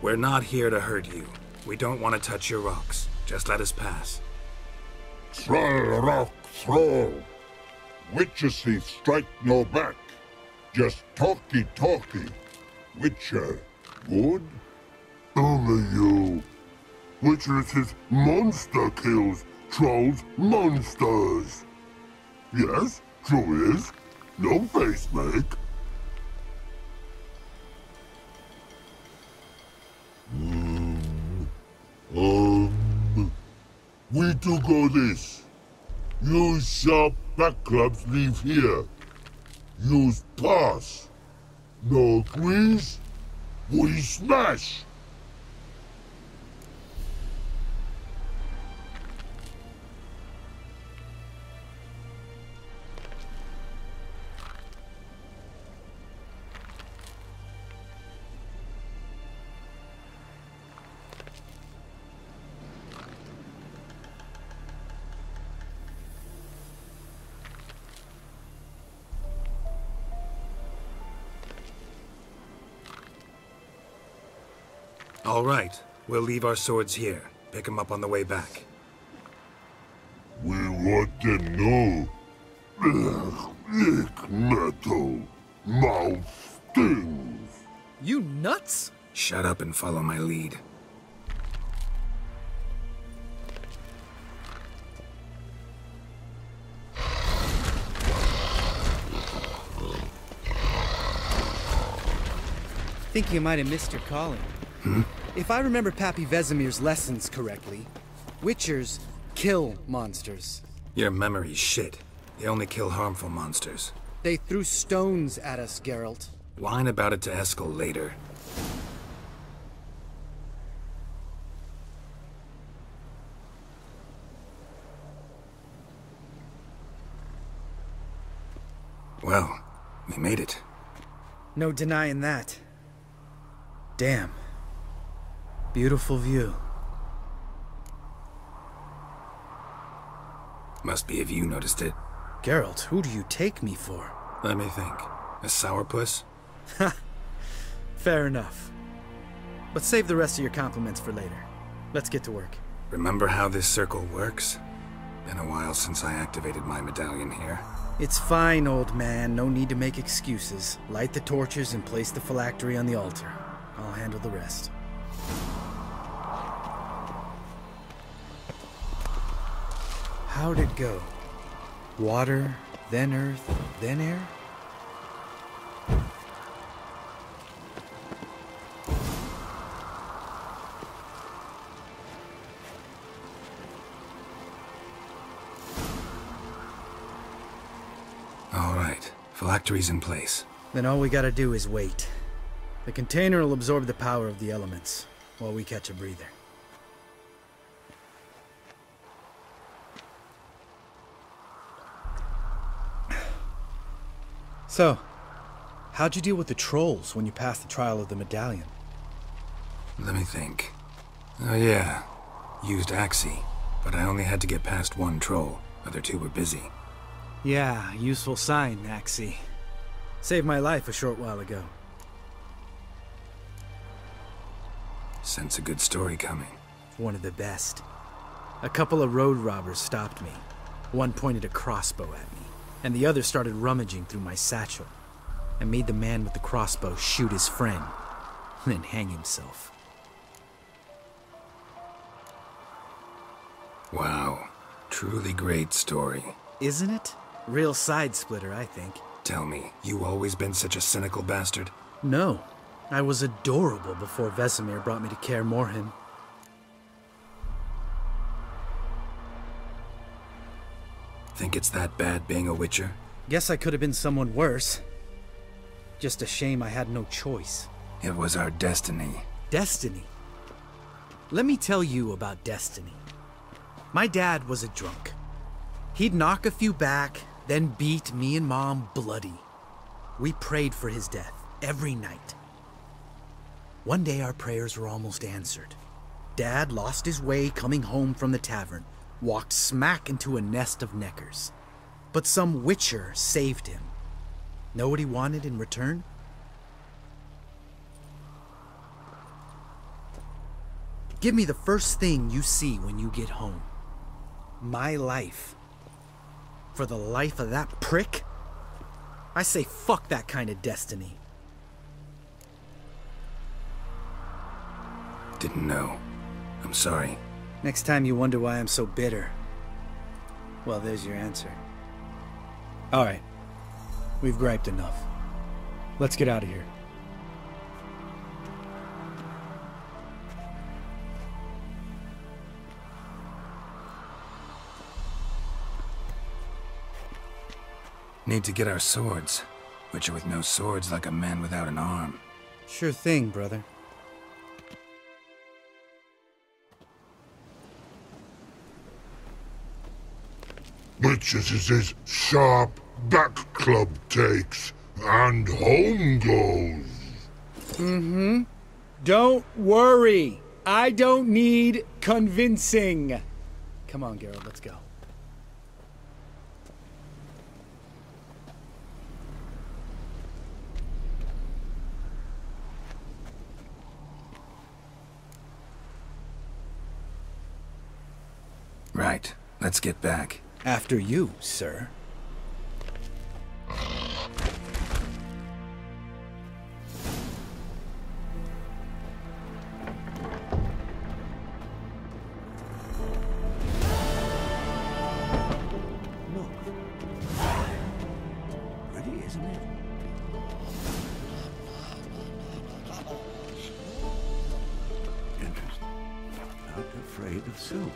We're not here to hurt you. We don't want to touch your rocks. Just let us pass. Troll rock throw. Witchersea strike no back. Just talky. Witcher, good? Only you. Witchersea monster kills trolls monsters. Yes, true is. No face make. We do go this. Use sharp back clubs leave here. Use pass. No agrees? We smash. All right, we'll leave our swords here. Pick them up on the way back. We want to know. Lick metal. Mouth stings. You nuts? Shut up and follow my lead. Think you might have missed your calling. If I remember Pappy Vesemir's lessons correctly, Witchers kill monsters. Your memory's shit. They only kill harmful monsters. They threw stones at us, Geralt. Whine about it to Eskel later. Well, we made it. No denying that. Damn. Beautiful view. Must be if you noticed it. Geralt, who do you take me for? Let me think. A sourpuss? Fair enough. But save the rest of your compliments for later. Let's get to work. Remember how this circle works? Been a while since I activated my medallion here. It's fine, old man. No need to make excuses. Light the torches and place the phylactery on the altar. I'll handle the rest. How'd it go? Water, then earth, then air? All right, phylactery's in place. Then all we gotta do is wait. The container will absorb the power of the elements, while we catch a breather. So, how'd you deal with the trolls when you passed the trial of the medallion? Let me think. Oh yeah, used Axii, but I only had to get past one troll. Other two were busy. Yeah, useful sign, Axii. Saved my life a short while ago. Sense a good story coming. One of the best. A couple of road robbers stopped me. One pointed a crossbow at me, and the other started rummaging through my satchel, and made the man with the crossbow shoot his friend, then hang himself. Wow, truly great story. Isn't it? Real side-splitter, I think. Tell me, you always been such a cynical bastard? No. I was adorable before Vesemir brought me to Kaer Morhen. Think it's that bad being a Witcher? Guess I could have been someone worse. Just a shame I had no choice. It was our destiny. Destiny? Let me tell you about destiny. My dad was a drunk. He'd knock a few back, then beat me and Mom bloody. We prayed for his death every night. One day our prayers were almost answered. Dad lost his way coming home from the tavern, walked smack into a nest of neckers. But some witcher saved him. Know what he wanted in return? Give me the first thing you see when you get home. My life. For the life of that prick? I say fuck that kind of destiny. Didn't know. I'm sorry. Next time you wonder why I'm so bitter, well, there's your answer. All right. We've griped enough. Let's get out of here. Need to get our swords. Witcher with no swords like a man without an arm. Sure thing, brother. Witches' sharp back club takes, and home goes. Mm-hmm. Don't worry. I don't need convincing. Come on, Geralt, let's go. Right. Let's get back. After you, sir. Pretty, isn't it? Interesting. Not afraid of silver.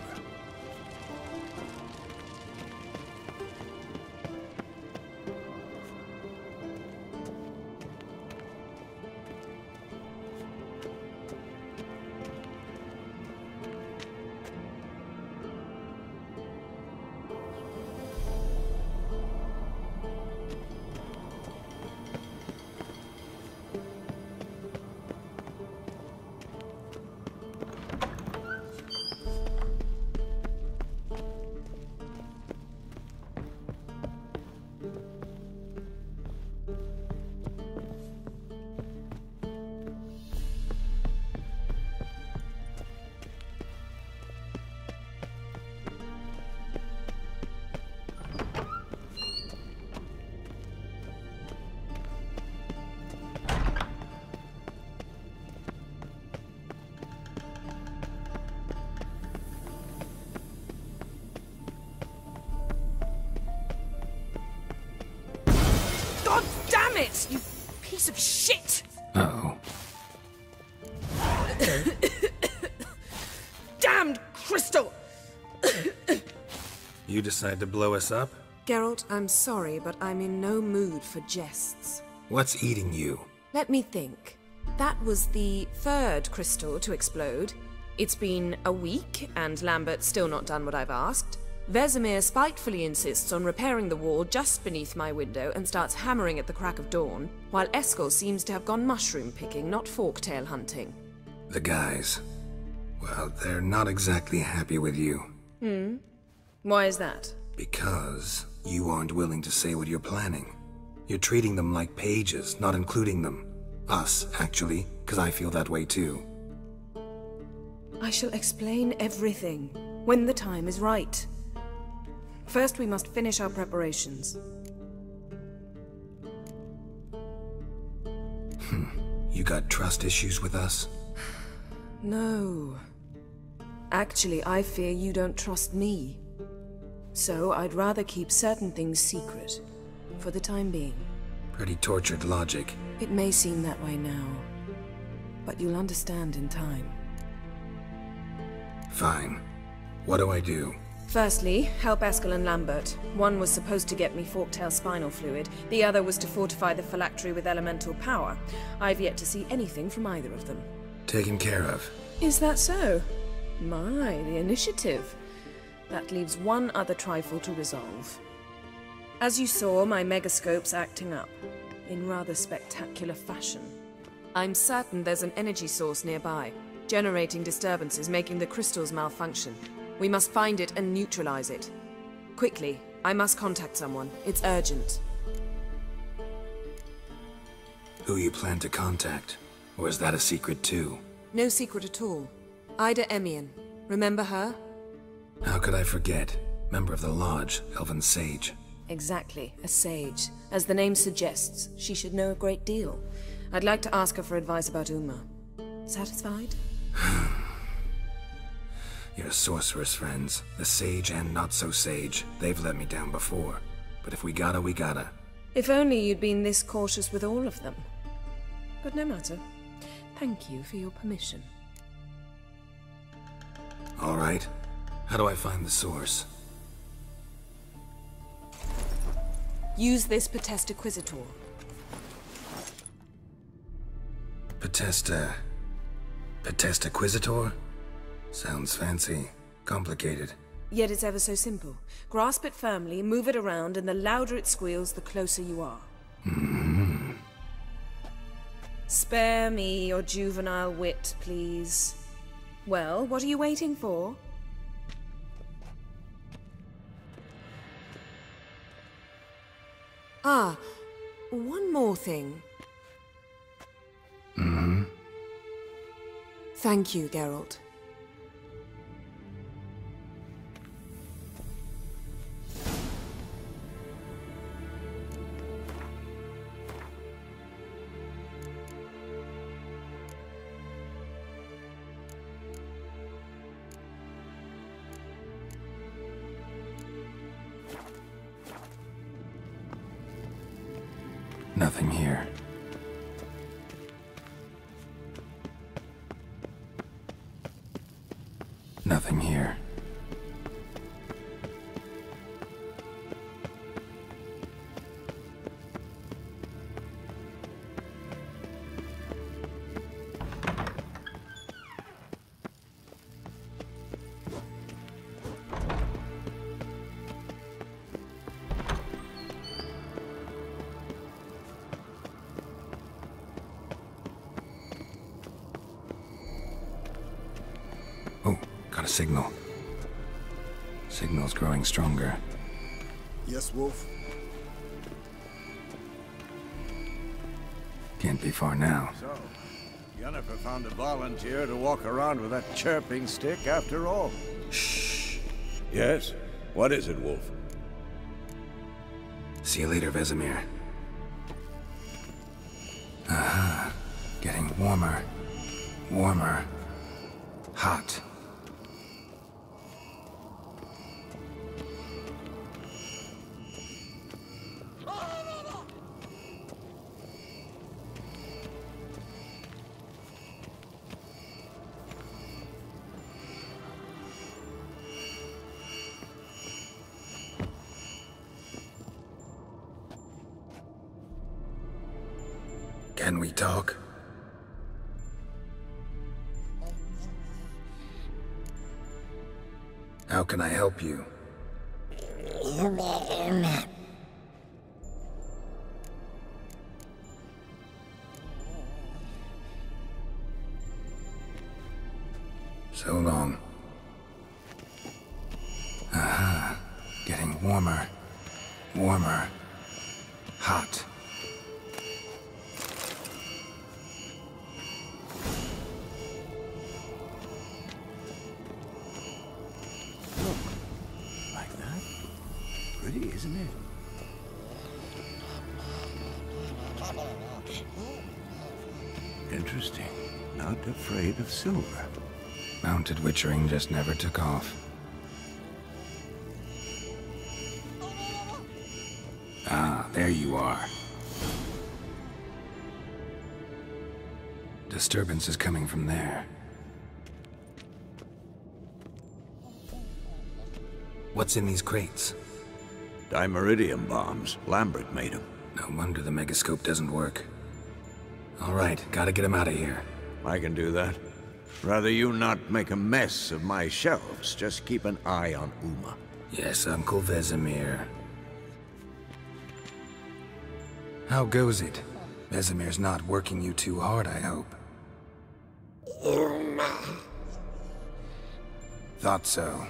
God damn it, you piece of shit! Uh-oh. Damned crystal! You decide to blow us up? Geralt, I'm sorry, but I'm in no mood for jests. What's eating you? Let me think. That was the third crystal to explode. It's been a week, and Lambert's still not done what I've asked. Vesemir spitefully insists on repairing the wall just beneath my window and starts hammering at the crack of dawn, while Eskel seems to have gone mushroom picking, not forktail hunting. The guys. Well, they're not exactly happy with you. Why is that? Because you aren't willing to say what you're planning. You're treating them like pages, not including them. Us, actually, because I feel that way too. I shall explain everything, when the time is right. First, we must finish our preparations. You got trust issues with us? No. Actually, I fear you don't trust me. So, I'd rather keep certain things secret, for the time being. Pretty tortured logic. It may seem that way now, but you'll understand in time. Fine. What do I do? Firstly, help Eskel and Lambert. One was supposed to get me forktail spinal fluid, the other was to fortify the phylactery with elemental power. I've yet to see anything from either of them. Taken care of. Is that so? My, the initiative. That leaves one other trifle to resolve. As you saw, my megascope's acting up, in rather spectacular fashion. I'm certain there's an energy source nearby, generating disturbances, making the crystals malfunction. We must find it and neutralize it. Quickly, I must contact someone. It's urgent. Who you plan to contact? Or is that a secret too? No secret at all. Ida Emian. Remember her? How could I forget? Member of the Lodge, Elven Sage. Exactly, a sage. As the name suggests, she should know a great deal. I'd like to ask her for advice about Uma. Satisfied? Your sorceress friends, the sage and not-so-sage, they've let me down before. But if we gotta, we gotta. If only you'd been this cautious with all of them. But no matter. Thank you for your permission. All right. How do I find the source? Use this Potestaquizitor. Potestaquizitor? Sounds fancy. Complicated. Yet it's ever so simple. Grasp it firmly, move it around, and the louder it squeals, the closer you are. Mm-hmm. Spare me your juvenile wit, please. Well, what are you waiting for? Ah, one more thing. Mm-hmm. Thank you, Geralt. Nothing here. Nothing here. Got a signal. Signal's growing stronger. Yes, Wolf? Can't be far now. So, Yennefer found a volunteer to walk around with that chirping stick after all. Shh. Yes? What is it, Wolf? See you later, Vesemir. Aha. Getting warmer. Warmer. Hot. Can we talk? How can I help you? So long. Aha. Getting warmer. Warmer. Hot. Pretty, isn't it? Interesting. Not afraid of silver. Mounted witchering just never took off. Ah, there you are. Disturbance is coming from there. What's in these crates? Dimeridium bombs. Lambert made them. No wonder the megascope doesn't work. All right, gotta get him out of here. I can do that. Rather you not make a mess of my shelves. Just keep an eye on Uma. Yes, Uncle Vesemir. How goes it? Vesemir's not working you too hard, I hope. Uma. Thought so.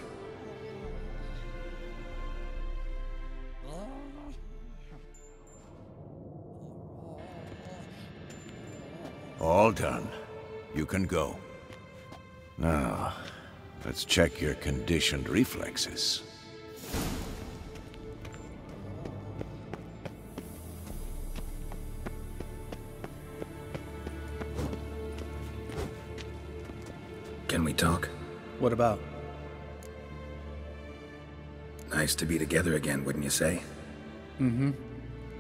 All done. You can go. Now, let's check your conditioned reflexes. Can we talk? What about? Nice to be together again, wouldn't you say? Mm-hmm.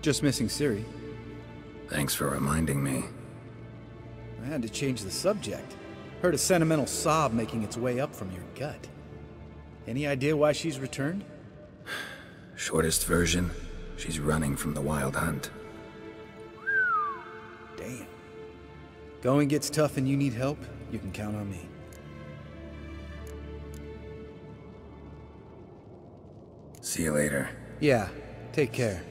Just missing Ciri. Thanks for reminding me. I had to change the subject. Heard a sentimental sob making its way up from your gut. Any idea why she's returned? Shortest version, she's running from the wild hunt. Damn. Going gets tough and you need help, you can count on me. See you later. Yeah, take care.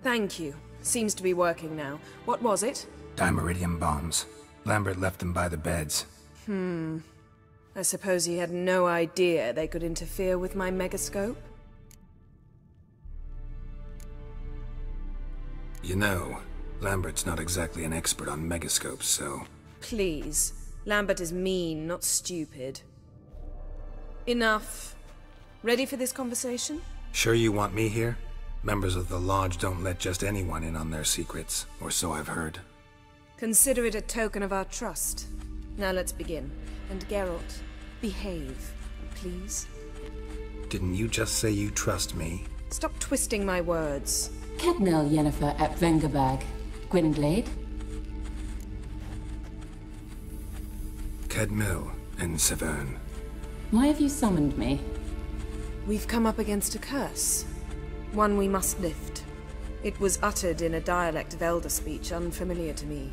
Thank you. Seems to be working now. What was it? Dimeridium bombs. Lambert left them by the beds. I suppose he had no idea they could interfere with my megascope? You know, Lambert's not exactly an expert on megascopes, so... Please. Lambert is mean, not stupid. Enough. Ready for this conversation? Sure you want me here? Members of the Lodge don't let just anyone in on their secrets, or so I've heard. Consider it a token of our trust. Now let's begin. And Geralt, behave, please. Didn't you just say you trust me? Stop twisting my words. Kednel Yennefer at Vengerberg. Gwynblade? Kedmil and Severn. Why have you summoned me? We've come up against a curse. One we must lift. It was uttered in a dialect of Elder speech unfamiliar to me.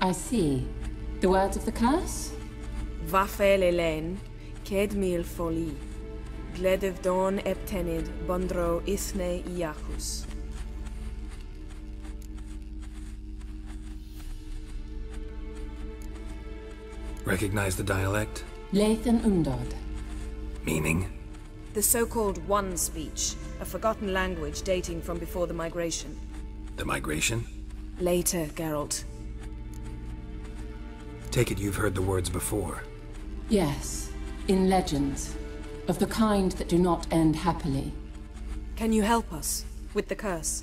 I see. The words of the curse? Vafel Elaine, Ked mil foli, Gledev don eptenid, Bondro isne iachus. Recognize the dialect? Lathan Undod. Meaning? The so-called One speech, a forgotten language dating from before the migration. The migration? Later, Geralt. Take it you've heard the words before. Yes, in legends. Of the kind that do not end happily. Can you help us with the curse?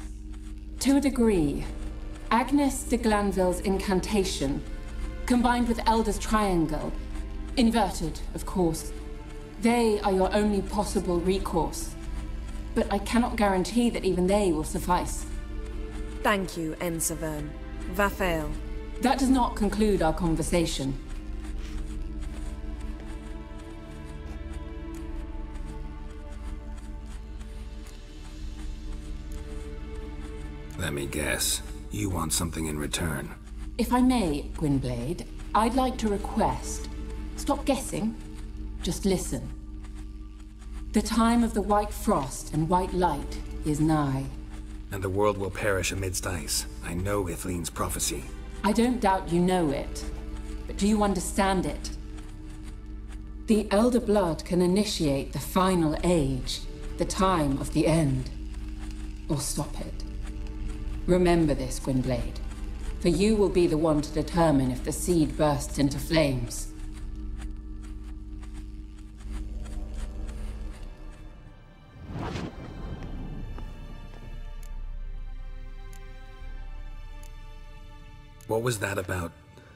To a degree. Agnes de Glanville's incantation, combined with Elder's triangle, inverted, of course. They are your only possible recourse. But I cannot guarantee that even they will suffice. Thank you, Severn. Vafael. That does not conclude our conversation. Let me guess. You want something in return. If I may, Gwynblade, I'd like to request. Stop guessing. Just listen. The time of the white frost and white light is nigh. And the world will perish amidst ice. I know Ithleen's prophecy. I don't doubt you know it. But do you understand it? The Elder Blood can initiate the final age, the time of the end, or stop it. Remember this, Gwynblade, for you will be the one to determine if the seed bursts into flames. What was that about?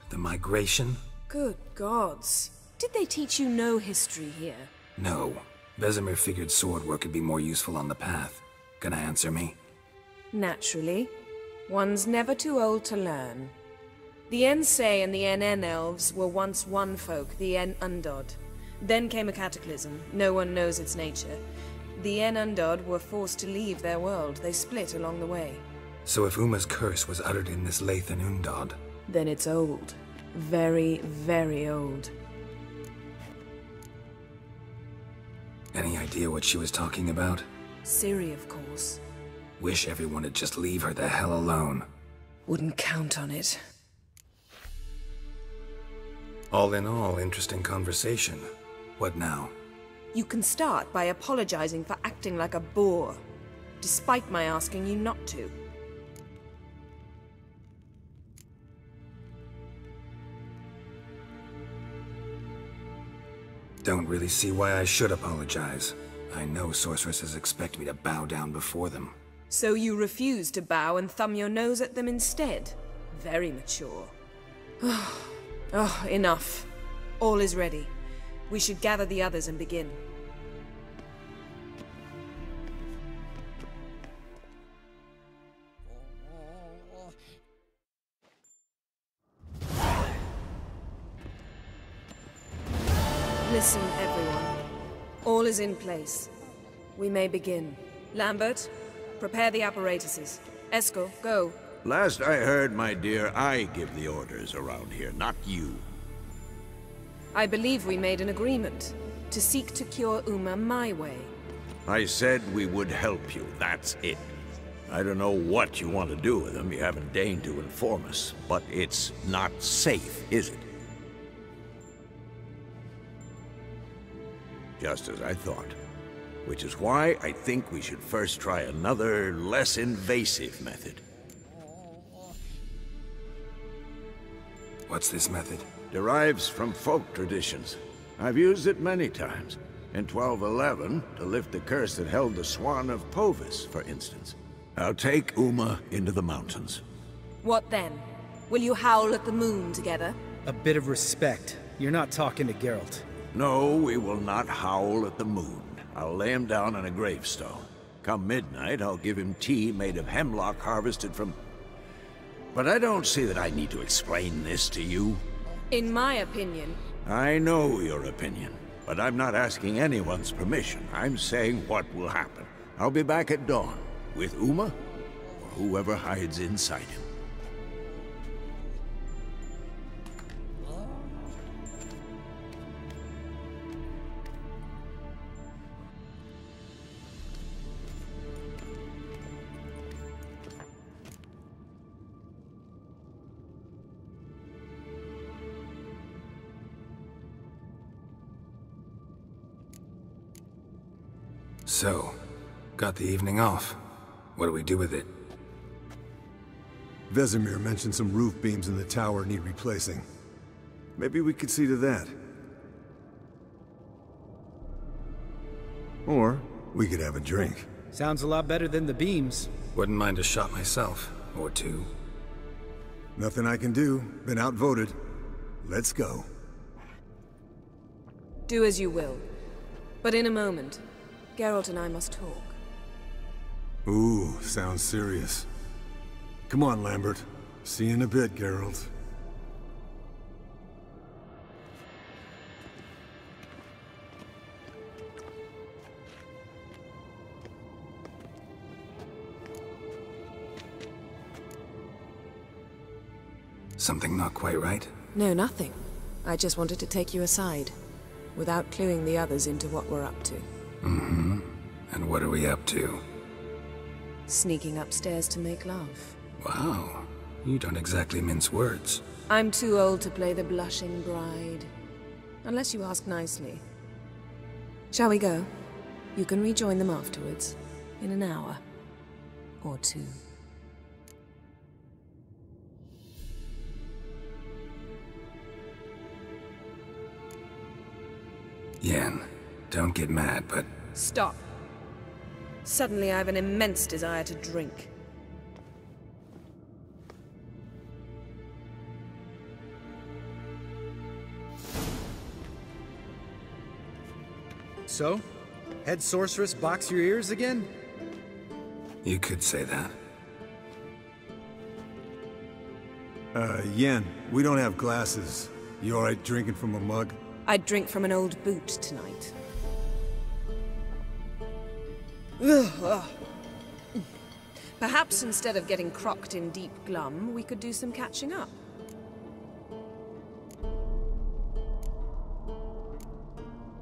The migration? Good gods. Did they teach you no history here? No. Vesemir figured sword work could be more useful on the path. Gonna answer me? Naturally. One's never too old to learn. The Ensei and the NN elves were once one folk, the En Undod. Then came a cataclysm. No one knows its nature. The En Undod were forced to leave their world. They split along the way. So if Uma's curse was uttered in this Lathan Undod... Then it's old. Very, very old. Any idea what she was talking about? Ciri, of course. Wish everyone would just leave her the hell alone. Wouldn't count on it. All in all, interesting conversation. What now? You can start by apologizing for acting like a boor, despite my asking you not to. Don't really see why I should apologize. I know sorceresses expect me to bow down before them. So you refuse to bow and thumb your nose at them instead? Very mature. Oh, enough. All is ready. We should gather the others and begin. Listen, everyone. All is in place. We may begin. Lambert, prepare the apparatuses. Eskel, go. Last I heard, my dear, I give the orders around here, not you. I believe we made an agreement to seek to cure Uma my way. I said we would help you, that's it. I don't know what you want to do with them, you haven't deigned to inform us, but it's not safe, is it? Just as I thought. Which is why I think we should first try another, less invasive method. What's this method? Derives from folk traditions. I've used it many times. In 1211, to lift the curse that held the Swan of Povis, for instance. I'll take Uma into the mountains. What then? Will you howl at the moon together? A bit of respect. You're not talking to Geralt. No, we will not howl at the moon. I'll lay him down on a gravestone. Come midnight, I'll give him tea made of hemlock harvested from... But I don't see that I need to explain this to you. In my opinion... I know your opinion, but I'm not asking anyone's permission. I'm saying what will happen. I'll be back at dawn, with Uma, or whoever hides inside him. So, got the evening off. What do we do with it? Vesemir mentioned some roof beams in the tower need replacing. Maybe we could see to that. Or we could have a drink. Sounds a lot better than the beams. Wouldn't mind a shot myself, or two. Nothing I can do. Been outvoted. Let's go. Do as you will. But in a moment, Geralt and I must talk. Ooh, sounds serious. Come on, Lambert. See you in a bit, Geralt. Something not quite right? No, nothing. I just wanted to take you aside, without cluing the others into what we're up to. Mm-hmm. And what are we up to? Sneaking upstairs to make love. Wow. You don't exactly mince words. I'm too old to play the blushing bride. unless you ask nicely. Shall we go? You can rejoin them afterwards, in an hour or two. Yen, don't get mad, but... Stop. Suddenly I have an immense desire to drink. So? Head sorceress box your ears again? You could say that. Yen, we don't have glasses. You alright drinking from a mug? I'd drink from an old boot tonight. Ugh. Perhaps instead of getting crocked in deep glum, we could do some catching up.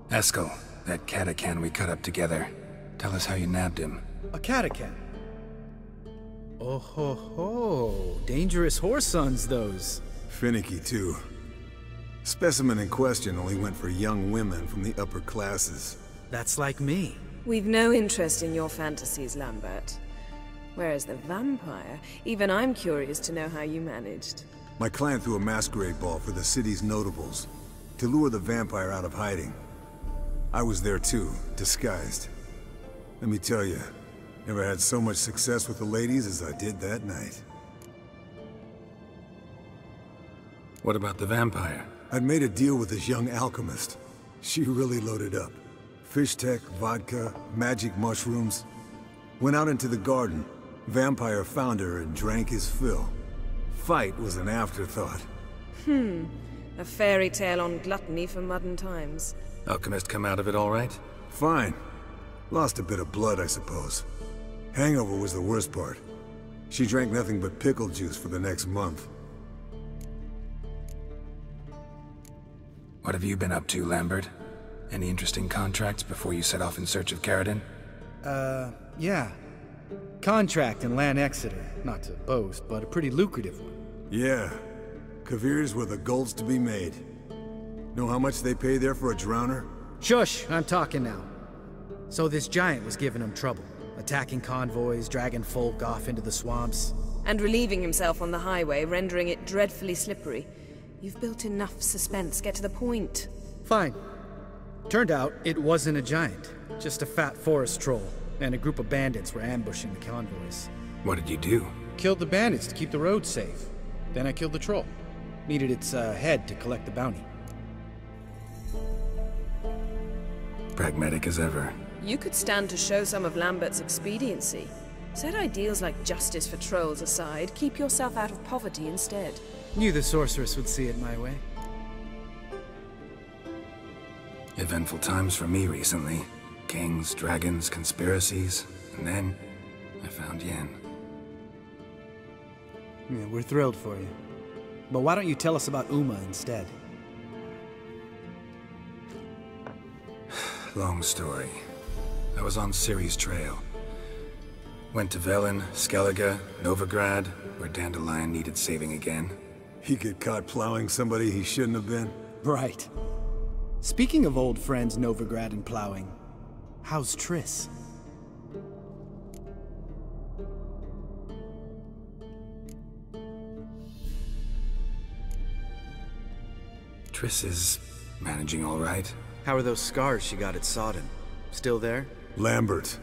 Eskel, that catacan we cut up together. Tell us how you nabbed him. A catacan? Oh ho ho. Dangerous horse sons, those. Finicky, too. Specimen in question only went for young women from the upper classes. That's like me. We've no interest in your fantasies, Lambert. Whereas the vampire, even I'm curious to know how you managed. My client threw a masquerade ball for the city's notables, to lure the vampire out of hiding. I was there too, disguised. Let me tell you, never had so much success with the ladies as I did that night. What about the vampire? I'd made a deal with this young alchemist. She really loaded up. Fish tech, vodka, magic mushrooms. Went out into the garden. Vampire found her and drank his fill. Fight was an afterthought. A fairy tale on gluttony for modern times. Alchemist come out of it all right? Fine. Lost a bit of blood, I suppose. Hangover was the worst part. She drank nothing but pickle juice for the next month. What have you been up to, Lambert? Any interesting contracts before you set off in search of Caridin? Yeah. Contract in Lan Exeter. Not to boast, but a pretty lucrative one. Yeah. Kavir's were the gold's to be made. Know how much they pay there for a drowner? Shush, I'm talking now. So this giant was giving him trouble. Attacking convoys, dragging folk off into the swamps. And relieving himself on the highway, rendering it dreadfully slippery. You've built enough suspense. Get to the point. Fine. Turned out, it wasn't a giant. Just a fat forest troll. And a group of bandits were ambushing the convoys. What did you do? Killed the bandits to keep the road safe. Then I killed the troll. Needed its head to collect the bounty. Pragmatic as ever. You could stand to show some of Lambert's expediency. Set ideals like justice for trolls aside, keep yourself out of poverty instead. Knew the sorceress would see it my way. Eventful times for me recently. Kings, dragons, conspiracies, and then I found Yen. Yeah, we're thrilled for you. But why don't you tell us about Uma instead? Long story. I was on Ciri's trail. Went to Velen, Skellige, Novigrad, where Dandelion needed saving again. He get caught plowing somebody he shouldn't have been? Right. Speaking of old friends Novigrad and plowing, how's Triss? Triss is managing all right. How are those scars she got at Sodden? Still there? Lambert,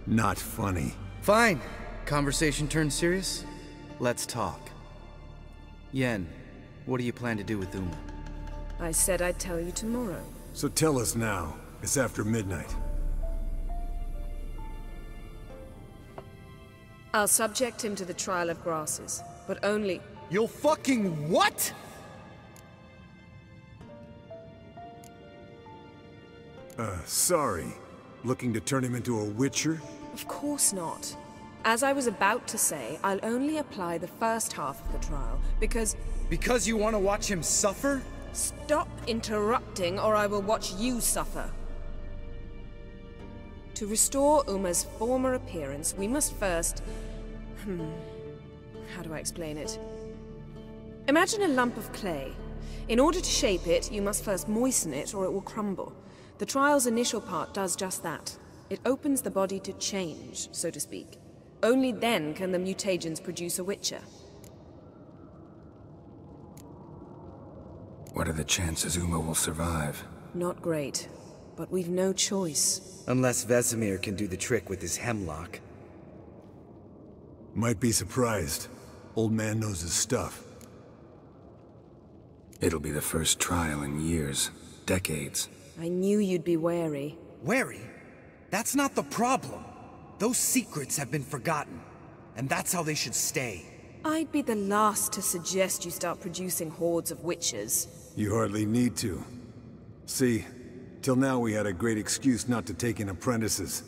not funny. Fine. Conversation turned serious? Let's talk. Yen, what do you plan to do with Uma? I said I'd tell you tomorrow. So tell us now. It's after midnight. I'll subject him to the trial of grasses, but only... You'll fucking what?! Sorry. Looking to turn him into a witcher? Of course not. As I was about to say, I'll only apply the first half of the trial, because... Because you want to watch him suffer? Stop interrupting, or I will watch you suffer. To restore Uma's former appearance, we must first... How do I explain it? Imagine a lump of clay. In order to shape it, you must first moisten it or it will crumble. The trial's initial part does just that. It opens the body to change, so to speak. Only then can the mutagens produce a Witcher. What are the chances Uma will survive? Not great, but we've no choice. Unless Vesemir can do the trick with his hemlock. Might be surprised. Old man knows his stuff. It'll be the first trial in years. Decades. I knew you'd be wary. Wary? That's not the problem. Those secrets have been forgotten. And that's how they should stay. I'd be the last to suggest you start producing hordes of witches. You hardly need to. See, till now we had a great excuse not to take in apprentices.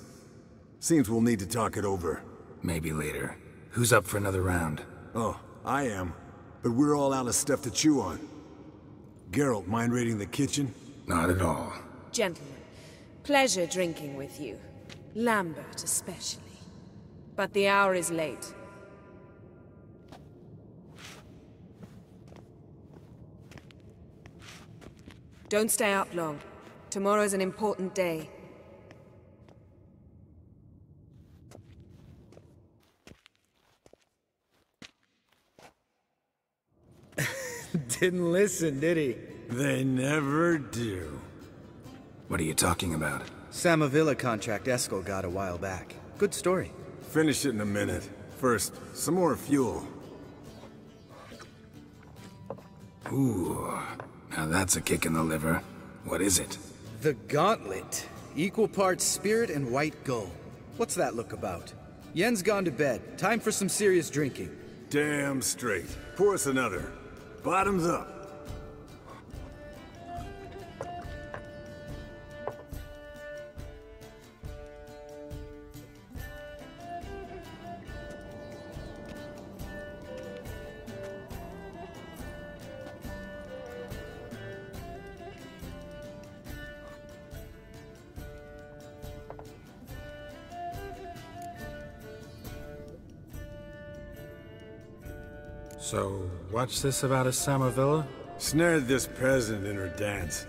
Seems we'll need to talk it over. Maybe later. Who's up for another round? Oh, I am. But we're all out of stuff to chew on. Geralt, mind raiding the kitchen? Not at all. Gentlemen, pleasure drinking with you. Lambert especially. But the hour is late. Don't stay up long. Tomorrow's an important day. Didn't listen, did he? They never do. What are you talking about? Samavilla contract Eskel got a while back. Good story. Finish it in a minute. First, some more fuel. Ooh, now that's a kick in the liver. What is it? The Gauntlet. Equal parts spirit and white gull. What's that look about? Yen's gone to bed. Time for some serious drinking. Damn straight. Pour us another. Bottoms up. So, what's this about a Samavilla? Snared this peasant in her dance.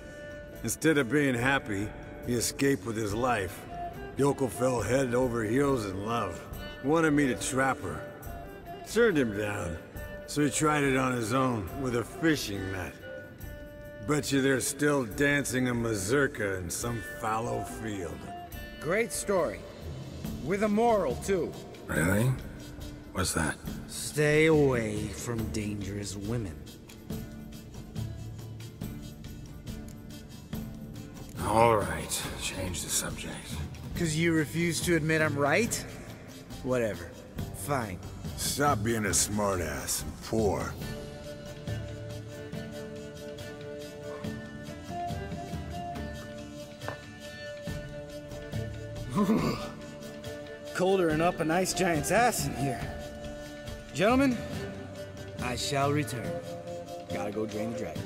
Instead of being happy, he escaped with his life. Yoko fell head over heels in love. Wanted me to trap her. Turned him down. So he tried it on his own, with a fishing net. Bet you they're still dancing a mazurka in some fallow field. Great story. With a moral, too. Really? What's that? Stay away from dangerous women. All right, change the subject. 'Cause you refuse to admit I'm right? Whatever. Fine. Stop being a smartass and pour. Colder and up a nice giant's ass in here. Gentlemen, I shall return. Gotta go drain the dragon.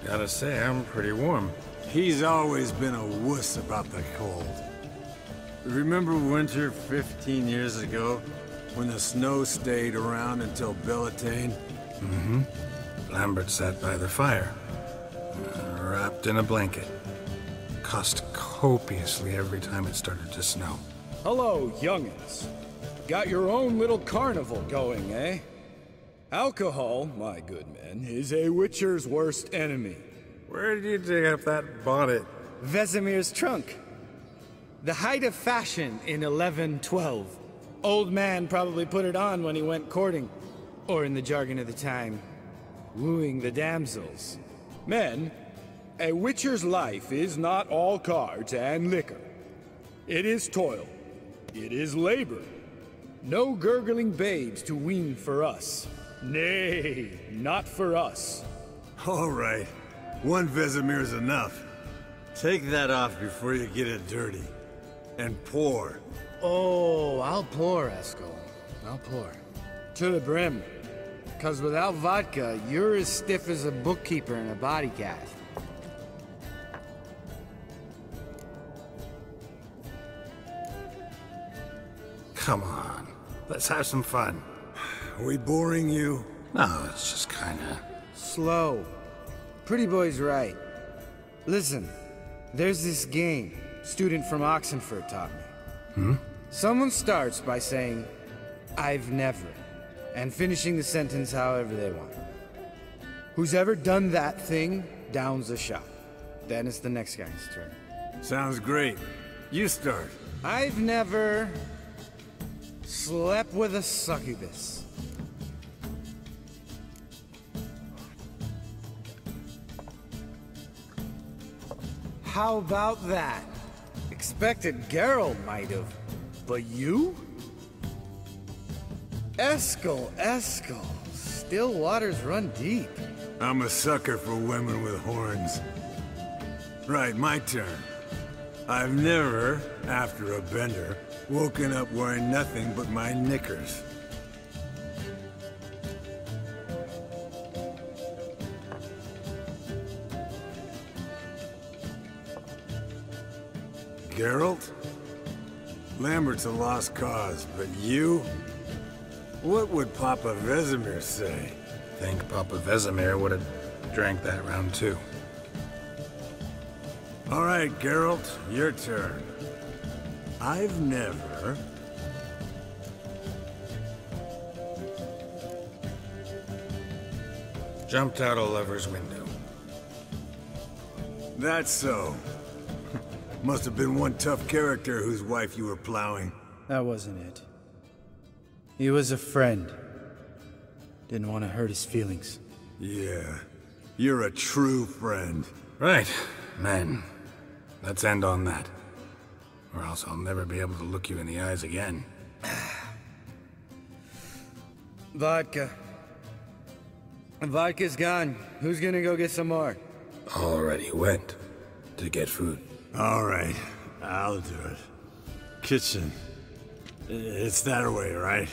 Gotta say, I'm pretty warm. He's always been a wuss about the cold. Remember winter 15 years ago? When the snow stayed around until Bellatane? Mm-hmm. Lambert sat by the fire, wrapped in a blanket. Cussed copiously every time it started to snow. Hello, youngins. Got your own little carnival going, eh? Alcohol, my good men, is a witcher's worst enemy. Where did you dig up that bonnet? Vesemir's trunk. The height of fashion in 1112. Old man probably put it on when he went courting. Or in the jargon of the time, wooing the damsels. Men, a witcher's life is not all cards and liquor. It is toil. It is labor. No gurgling babes to wean for us. Nay, not for us. All right. One Vesemir's enough. Take that off before you get it dirty. And pour. Oh, I'll pour, Eskel. I'll pour. To the brim. 'Cause without vodka, you're as stiff as a bookkeeper in a body cast. Come on, let's have some fun. Are we boring you? No, it's just kinda... Slow. Pretty boy's right. Listen, there's this game student from Oxenford taught me. Hmm? Someone starts by saying, I've never, and finishing the sentence however they want. Who's ever done that thing downs a shot. Then it's the next guy's turn. Sounds great. You start. I've never slept with a succubus. How about that? Expected Geralt might have, but you? Eskel. Still waters run deep. I'm a sucker for women with horns. Right, my turn. I've never, after a bender, woken up wearing nothing but my knickers. Geralt? Lambert's a lost cause, but you? What would Papa Vesemir say? Think Papa Vesemir would have drank that round too. All right, Geralt, your turn. I've never... Jumped out a lover's window. That's so. Must have been one tough character whose wife you were plowing. That wasn't it. He was a friend. Didn't want to hurt his feelings. Yeah. You're a true friend. Right, men. Let's end on that. Or else I'll never be able to look you in the eyes again. Vodka. Vodka's gone. Who's gonna go get some more? Already went to get food. All right, I'll do it. Kitchen. It's that way, right?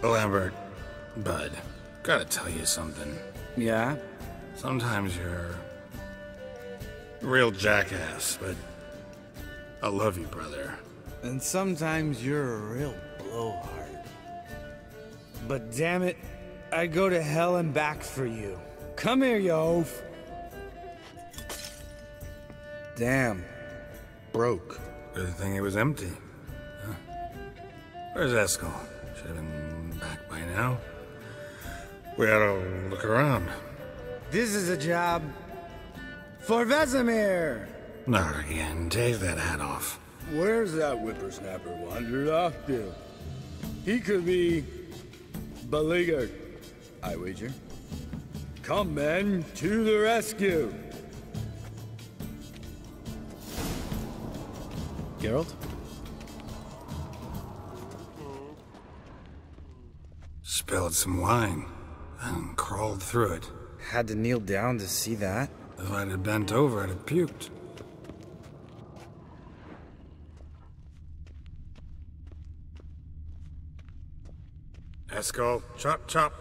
Lambert, bud, gotta tell you something. Yeah? Sometimes you're a real jackass, but I love you, brother. And sometimes you're a real blowhard. But damn it, I'd go to hell and back for you. Come here, you oaf. Damn. Broke. Good thing it was empty. Huh. Where's Eskel? Should have been back by now. We ought to look around. This is a job for Vesemir. Not again. Take that hat off. Where's that whippersnapper wandered off to? He could be beleaguered, I wager. Come, men, to the rescue! Geralt? Spilled some wine and crawled through it. Had to kneel down to see that. If I'd have bent over, I'd have puked. Eskel, chop, chop.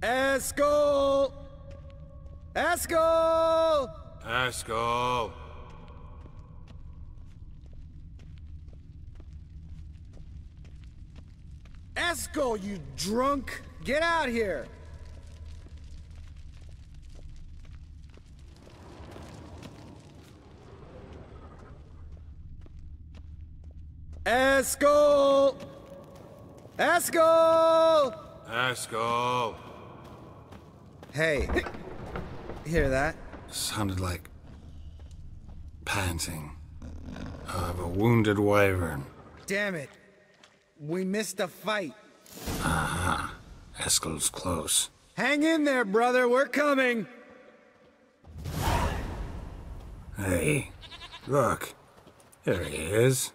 Eskel! Eskel! Eskel! Eskel, you drunk! Get out here! Eskel! Eskel! Eskel! Hey, hear that? Sounded like panting of a wounded wyvern. Damn it. We missed a fight. Aha. Eskel's close. Hang in there, brother. We're coming. Hey, look. There he is.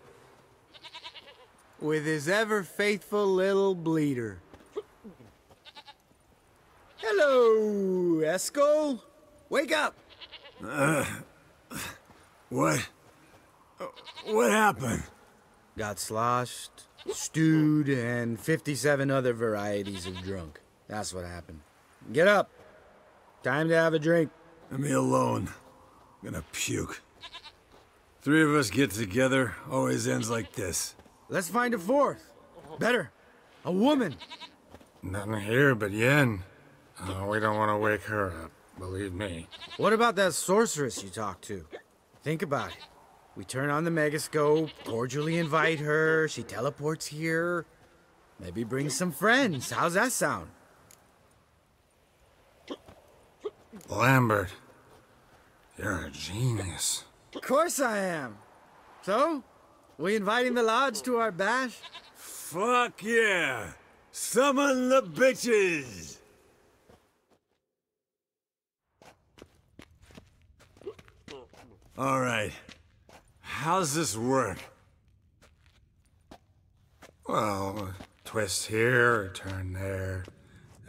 With his ever-faithful little bleeder. Hello, Eskel. Wake up. What? What happened? Got sloshed, stewed, and 57 other varieties of drunk. That's what happened. Get up. Time to have a drink. Leave me alone. I'm gonna puke. Three of us get together, always ends like this. Let's find a fourth. Better. A woman. Nothing here but Yen. We don't want to wake her up, believe me. What about that sorceress you talked to? Think about it. We turn on the megascope, cordially invite her, she teleports here. Maybe bring some friends. How's that sound? Lambert, you're a genius. Of course I am. So, we inviting the lodge to our bash? Fuck yeah! Summon the bitches! Alright. How's this work? Well, twist here, turn there,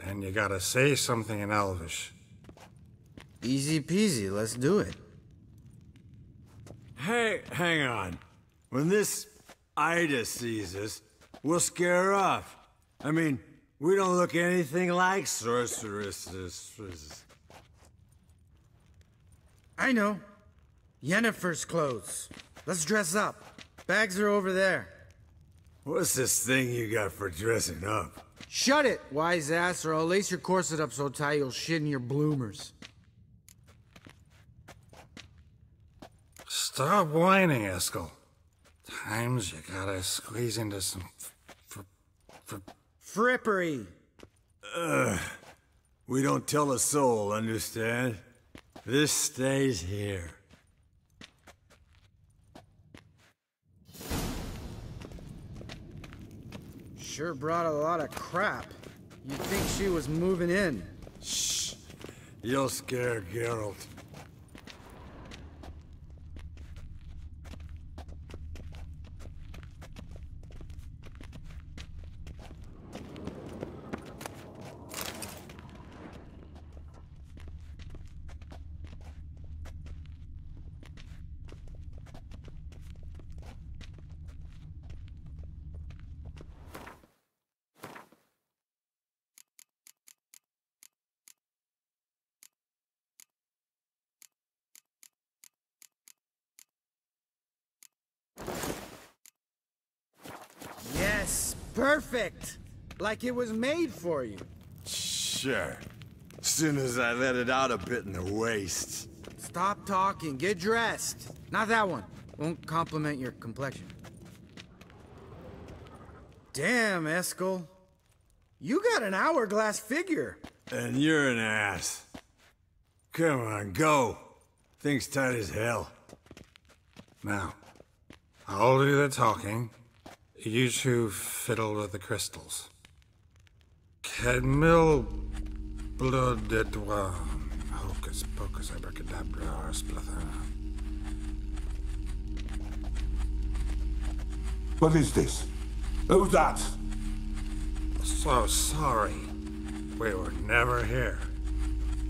and you gotta say something in Elvish. Easy peasy, let's do it. Hey, hang on. When this Ida sees us, we'll scare her off. I mean, we don't look anything like sorceresses. I know. Yennefer's clothes. Let's dress up. Bags are over there. What's this thing you got for dressing up? Shut it, wise ass, or I'll lace your corset up so tight you'll shit in your bloomers. Stop whining, Eskel. Times you gotta squeeze into some frippery. We don't tell a soul, understand? This stays here. Sure brought a lot of crap. You'd think she was moving in. Shh. You'll scare Geralt. Yes, perfect. Like it was made for you. Sure. Soon as I let it out a bit in the waist. Stop talking, get dressed. Not that one. Won't compliment your complexion. Damn, Eskel. You got an hourglass figure. And you're an ass. Come on, go. Thing's tight as hell. Now, I'll do the talking. You two fiddle with the crystals. Cadmil blood de doigt. Hocus pocus abracadabra splather. What is this? Who's that? So sorry. We were never here.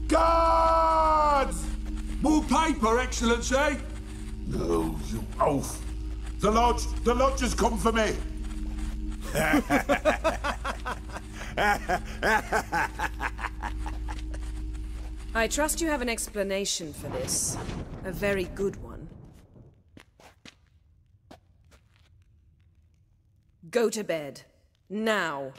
Guards! More paper, Excellency! No, you oaf. The lodge has come for me. I trust you have an explanation for this. A very good one. Go to bed. Now.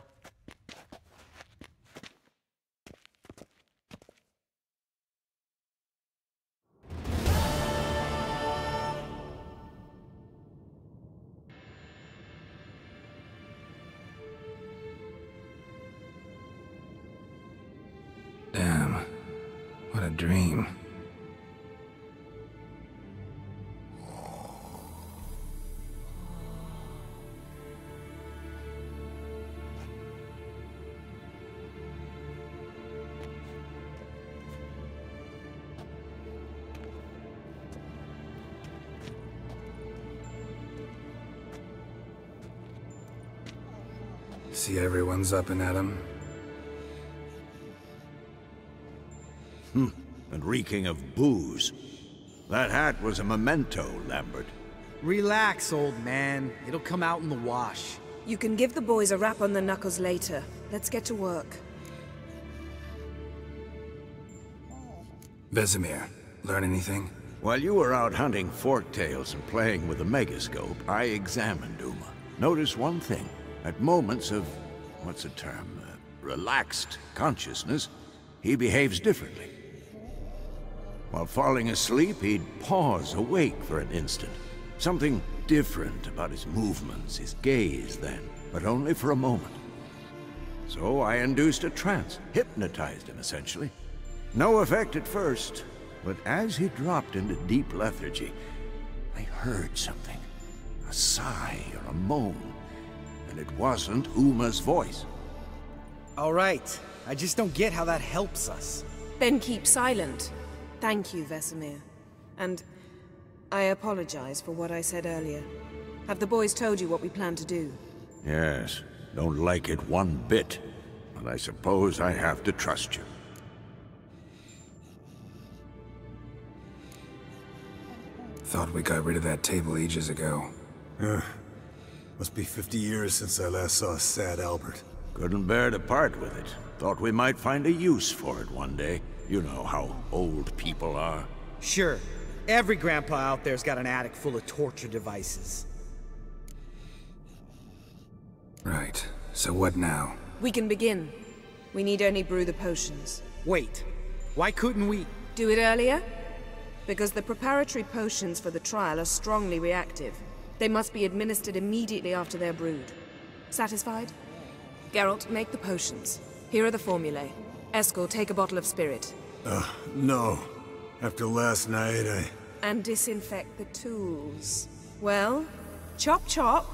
Damn. What a dream. See everyone's up and at 'em. And reeking of booze. That hat was a memento, Lambert. Relax, old man. It'll come out in the wash. You can give the boys a rap on the knuckles later. Let's get to work. Vesemir, learn anything? While you were out hunting forktails and playing with the megascope, I examined Uma. Notice one thing. At moments of, what's the term, relaxed consciousness, he behaves differently. While falling asleep, he'd pause awake for an instant. Something different about his movements, his gaze then, but only for a moment. So I induced a trance, hypnotized him essentially. No effect at first, but as he dropped into deep lethargy, I heard something. A sigh or a moan, and it wasn't Uma's voice. All right. I just don't get how that helps us. Then keep silent. Thank you, Vesemir. And I apologize for what I said earlier. Have the boys told you what we plan to do? Yes, don't like it one bit, but I suppose I have to trust you. Thought we got rid of that table ages ago. Must be 50 years since I last saw sad Albert. Couldn't bear to part with it. Thought we might find a use for it one day. You know how old people are. Sure. Every grandpa out there's got an attic full of torture devices. Right. So what now? We can begin. We need only brew the potions. Wait. Why couldn't we... Do it earlier? Because the preparatory potions for the trial are strongly reactive. They must be administered immediately after they're brewed. Satisfied? Geralt, make the potions. Here are the formulae. Eskel, take a bottle of spirit. No. After last night, And disinfect the tools. Well, chop chop.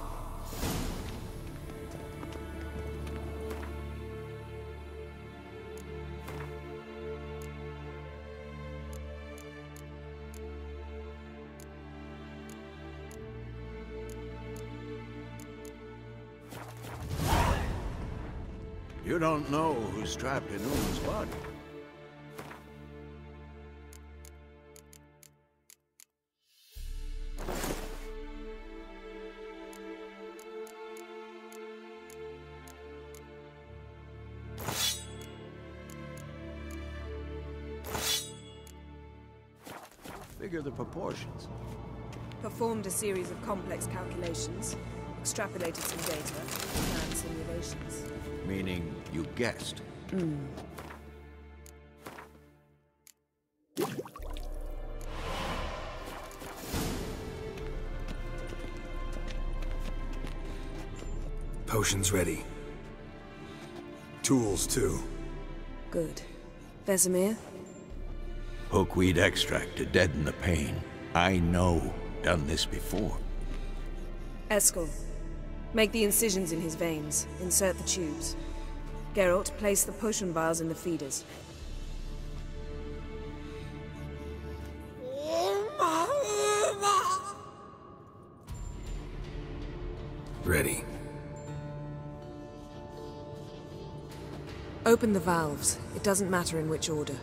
You don't know who's trapped in Uma's body. Figure the proportions. Performed a series of complex calculations, extrapolated some data, and simulations. Meaning you guessed. Potions ready. Tools, too. Good. Vesemir? Hookweed extract to deaden the pain. I know. Done this before. Eskel. Make the incisions in his veins. Insert the tubes. Geralt, place the potion vials in the feeders. Ready. Open the valves. It doesn't matter in which order.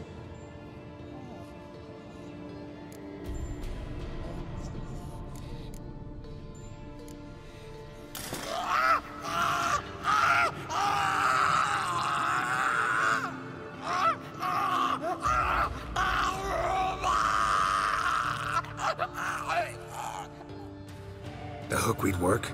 The hookweed work?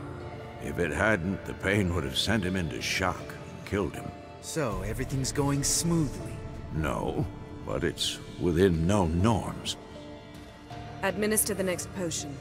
If it hadn't, the pain would have sent him into shock, killed him. So, everything's going smoothly? No, but it's within known norms. Administer the next potion.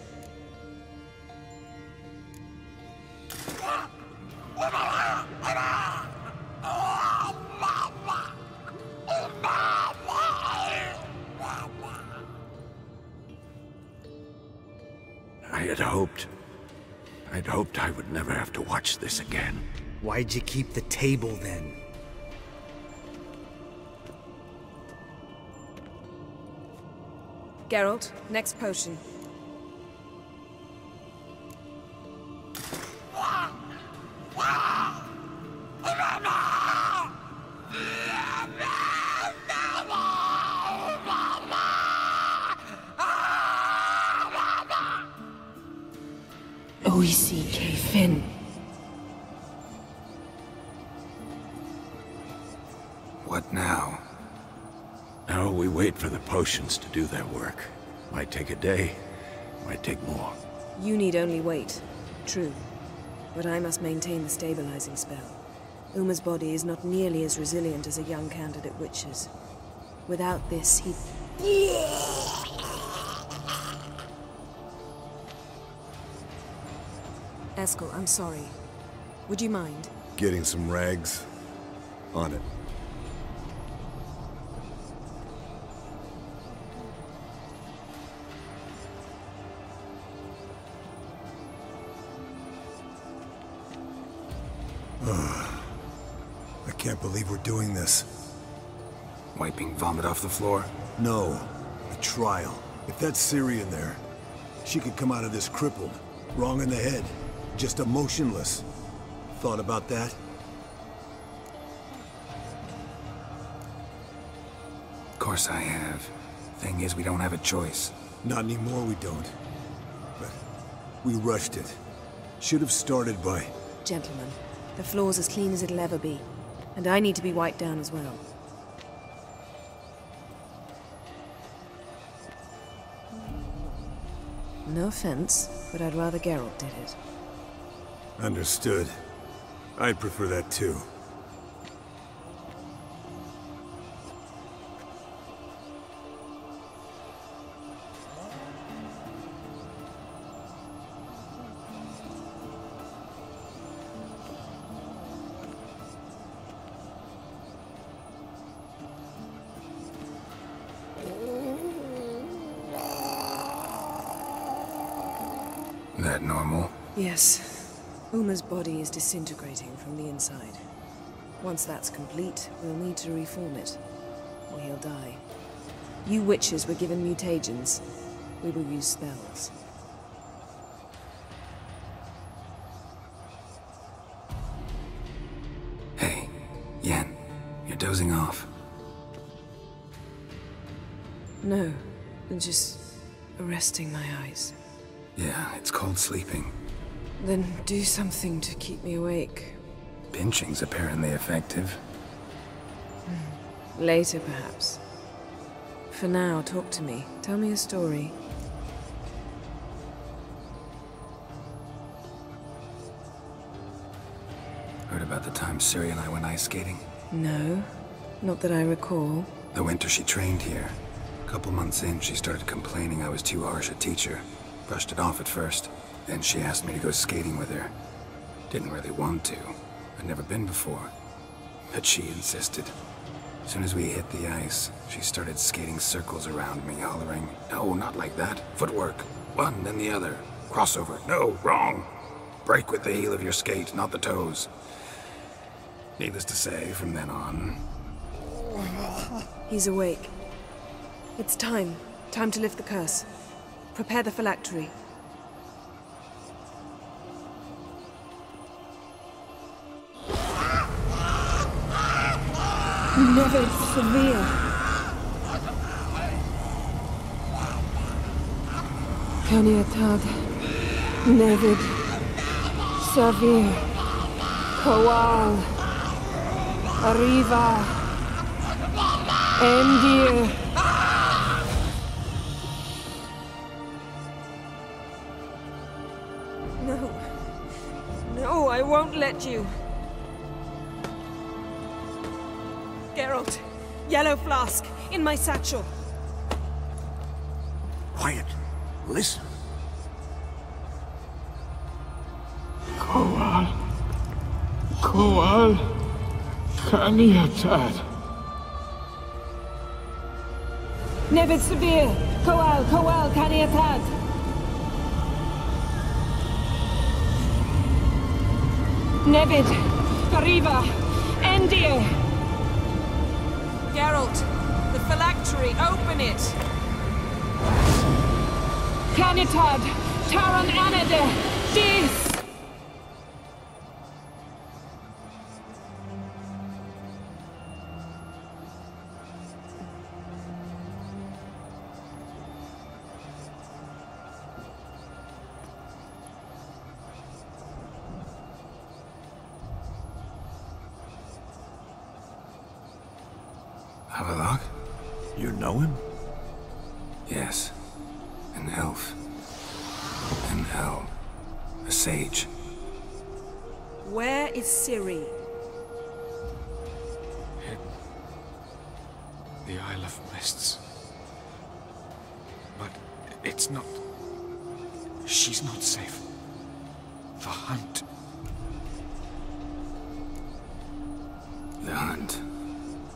I'd hoped I would never have to watch this again. Why'd you keep the table, then? Geralt, next potion. Oisi K-Fin. What now? Now we wait for the potions to do their work. Might take a day, might take more. You need only wait. True. But I must maintain the stabilizing spell. Uma's body is not nearly as resilient as a young candidate witch's. Without this, he... Eskel, I'm sorry. Would you mind? Getting some rags? On it. I can't believe we're doing this. Wiping vomit off the floor? No. A trial. If that's Ciri in there, she could come out of this crippled. Wrong in the head. Just emotionless. Thought about that? Of course I have. Thing is, we don't have a choice. Not anymore, we don't. But we rushed it. Should have started by... Gentlemen, the floor's as clean as it'll ever be. And I need to be wiped down as well. No offense, but I'd rather Geralt did it. Understood. I'd prefer that too. That normal? Yes. Uma's body is disintegrating from the inside. Once that's complete, we'll need to reform it, or he'll die. You witches were given mutagens. We will use spells. Hey, Yen, you're dozing off. No, I'm just resting my eyes. Yeah, it's called sleeping. Then do something to keep me awake. Pinching's apparently effective. Later, perhaps. For now, talk to me. Tell me a story. Heard about the time Ciri and I went ice skating? No, not that I recall. The winter she trained here. A couple months in, she started complaining I was too harsh a teacher. Brushed it off at first. Then she asked me to go skating with her. Didn't really want to. I'd never been before. But she insisted. As soon as we hit the ice, she started skating circles around me, hollering, "No, not like that. Footwork. One, then the other. Crossover. No, wrong. Break with the heel of your skate, not the toes." Needless to say, from then on... He's awake. It's time. Time to lift the curse. Prepare the phylactery. Never severe. Caniatad. Nevid. Servir. Coal. Arriva. Endir. No. No, I won't let you. Geralt, yellow flask, in my satchel. Quiet. Listen. Coal. Caniatad. Nevid Severe. Coal, Caniatad. Nevid. Arriva. Endir. Geralt, the phylactery, open it! Caniatad. Taran Anade. Dis. Havelock? You know him? Yes. An elf. An elf. A sage. Where is Ciri? The Isle of Mists. But it's not... She's not safe. The hunt. The hunt.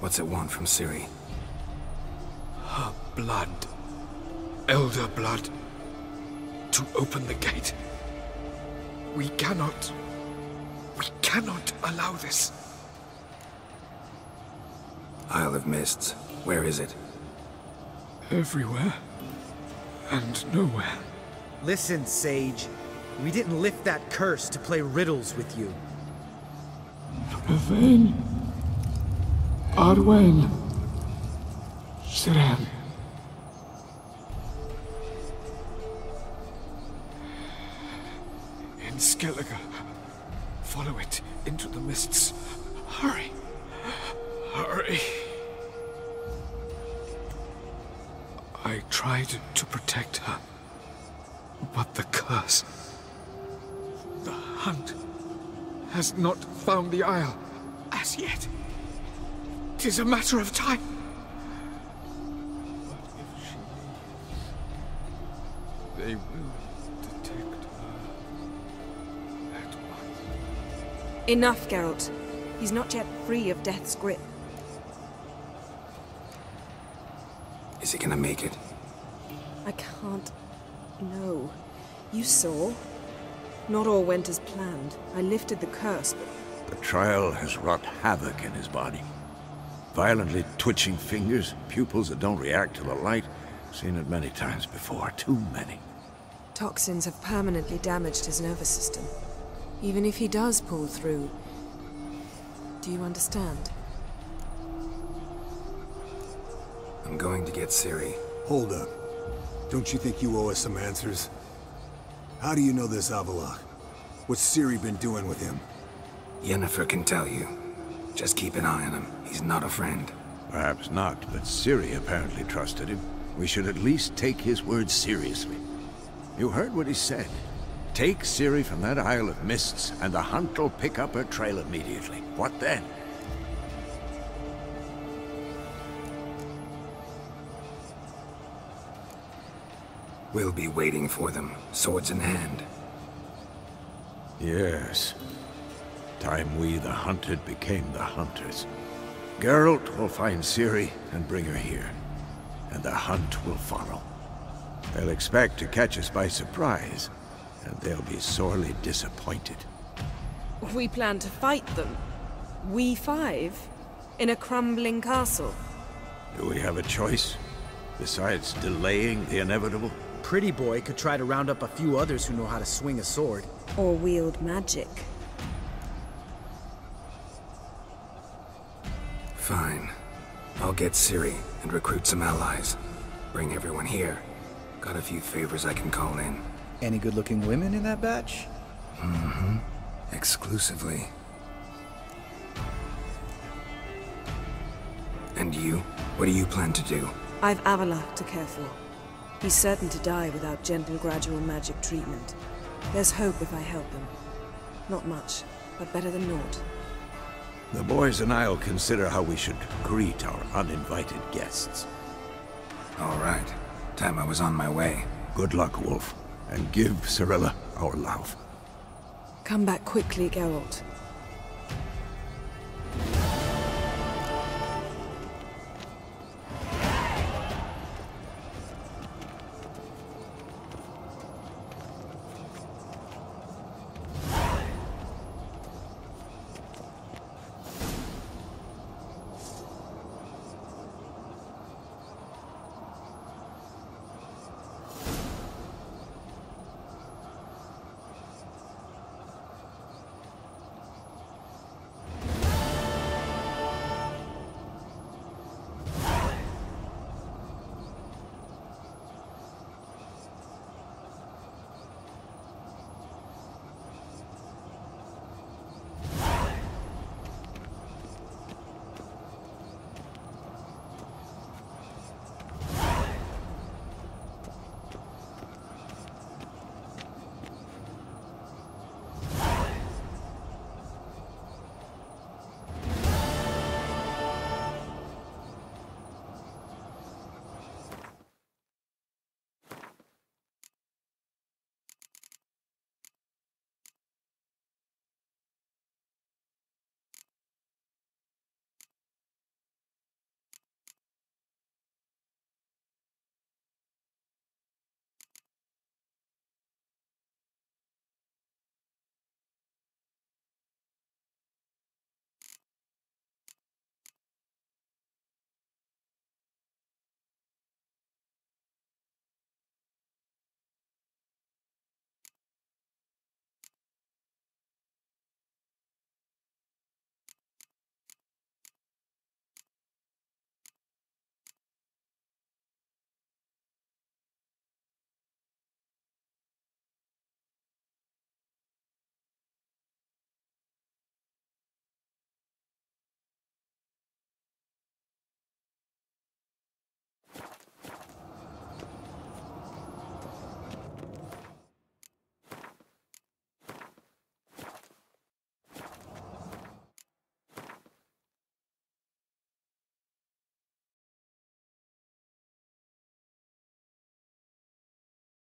What's it want from Ciri? Her blood. Elder blood. To open the gate. We cannot allow this. Isle of Mists. Where is it? Everywhere. And nowhere. Listen, Sage. We didn't lift that curse to play riddles with you. Yvain. Arwen. Siren. In Skellige. Follow it into the mists. Hurry. Hurry. I tried to protect her. But the curse... The hunt has not found the Isle as yet. 'Tis a matter of time. But if she leaves, they will detect her at once. Enough, Geralt. He's not yet free of death's grip. Is he gonna make it? I can't... No. You saw. Not all went as planned. I lifted the curse, but... The trial has wrought havoc in his body. Violently twitching fingers, pupils that don't react to the light. Seen it many times before, too many. Toxins have permanently damaged his nervous system. Even if he does pull through... Do you understand? I'm going to get Ciri. Hold up. Don't you think you owe us some answers? How do you know this Havelock? What's Ciri been doing with him? Yennefer can tell you. Just keep an eye on him. He's not a friend. Perhaps not, but Ciri apparently trusted him. We should at least take his words seriously. You heard what he said. Take Ciri from that Isle of Mists, and the hunt will pick up her trail immediately. What then? We'll be waiting for them, swords in hand. Yes. Time we, the hunted, became the hunters. Geralt will find Ciri and bring her here, and the hunt will follow. They'll expect to catch us by surprise, and they'll be sorely disappointed. We plan to fight them. We five? In a crumbling castle? Do we have a choice? Besides delaying the inevitable? Pretty Boy could try to round up a few others who know how to swing a sword. Or wield magic. Fine. I'll get Ciri and recruit some allies. Bring everyone here. Got a few favors I can call in. Any good-looking women in that batch? Mm-hmm. Exclusively. And you? What do you plan to do? I've Havelock to care for. He's certain to die without gentle, gradual magic treatment. There's hope if I help him. Not much, but better than naught. The boys and I'll consider how we should greet our uninvited guests. All right. Time I was on my way. Good luck, Wolf. And give Cirilla our love. Come back quickly, Geralt.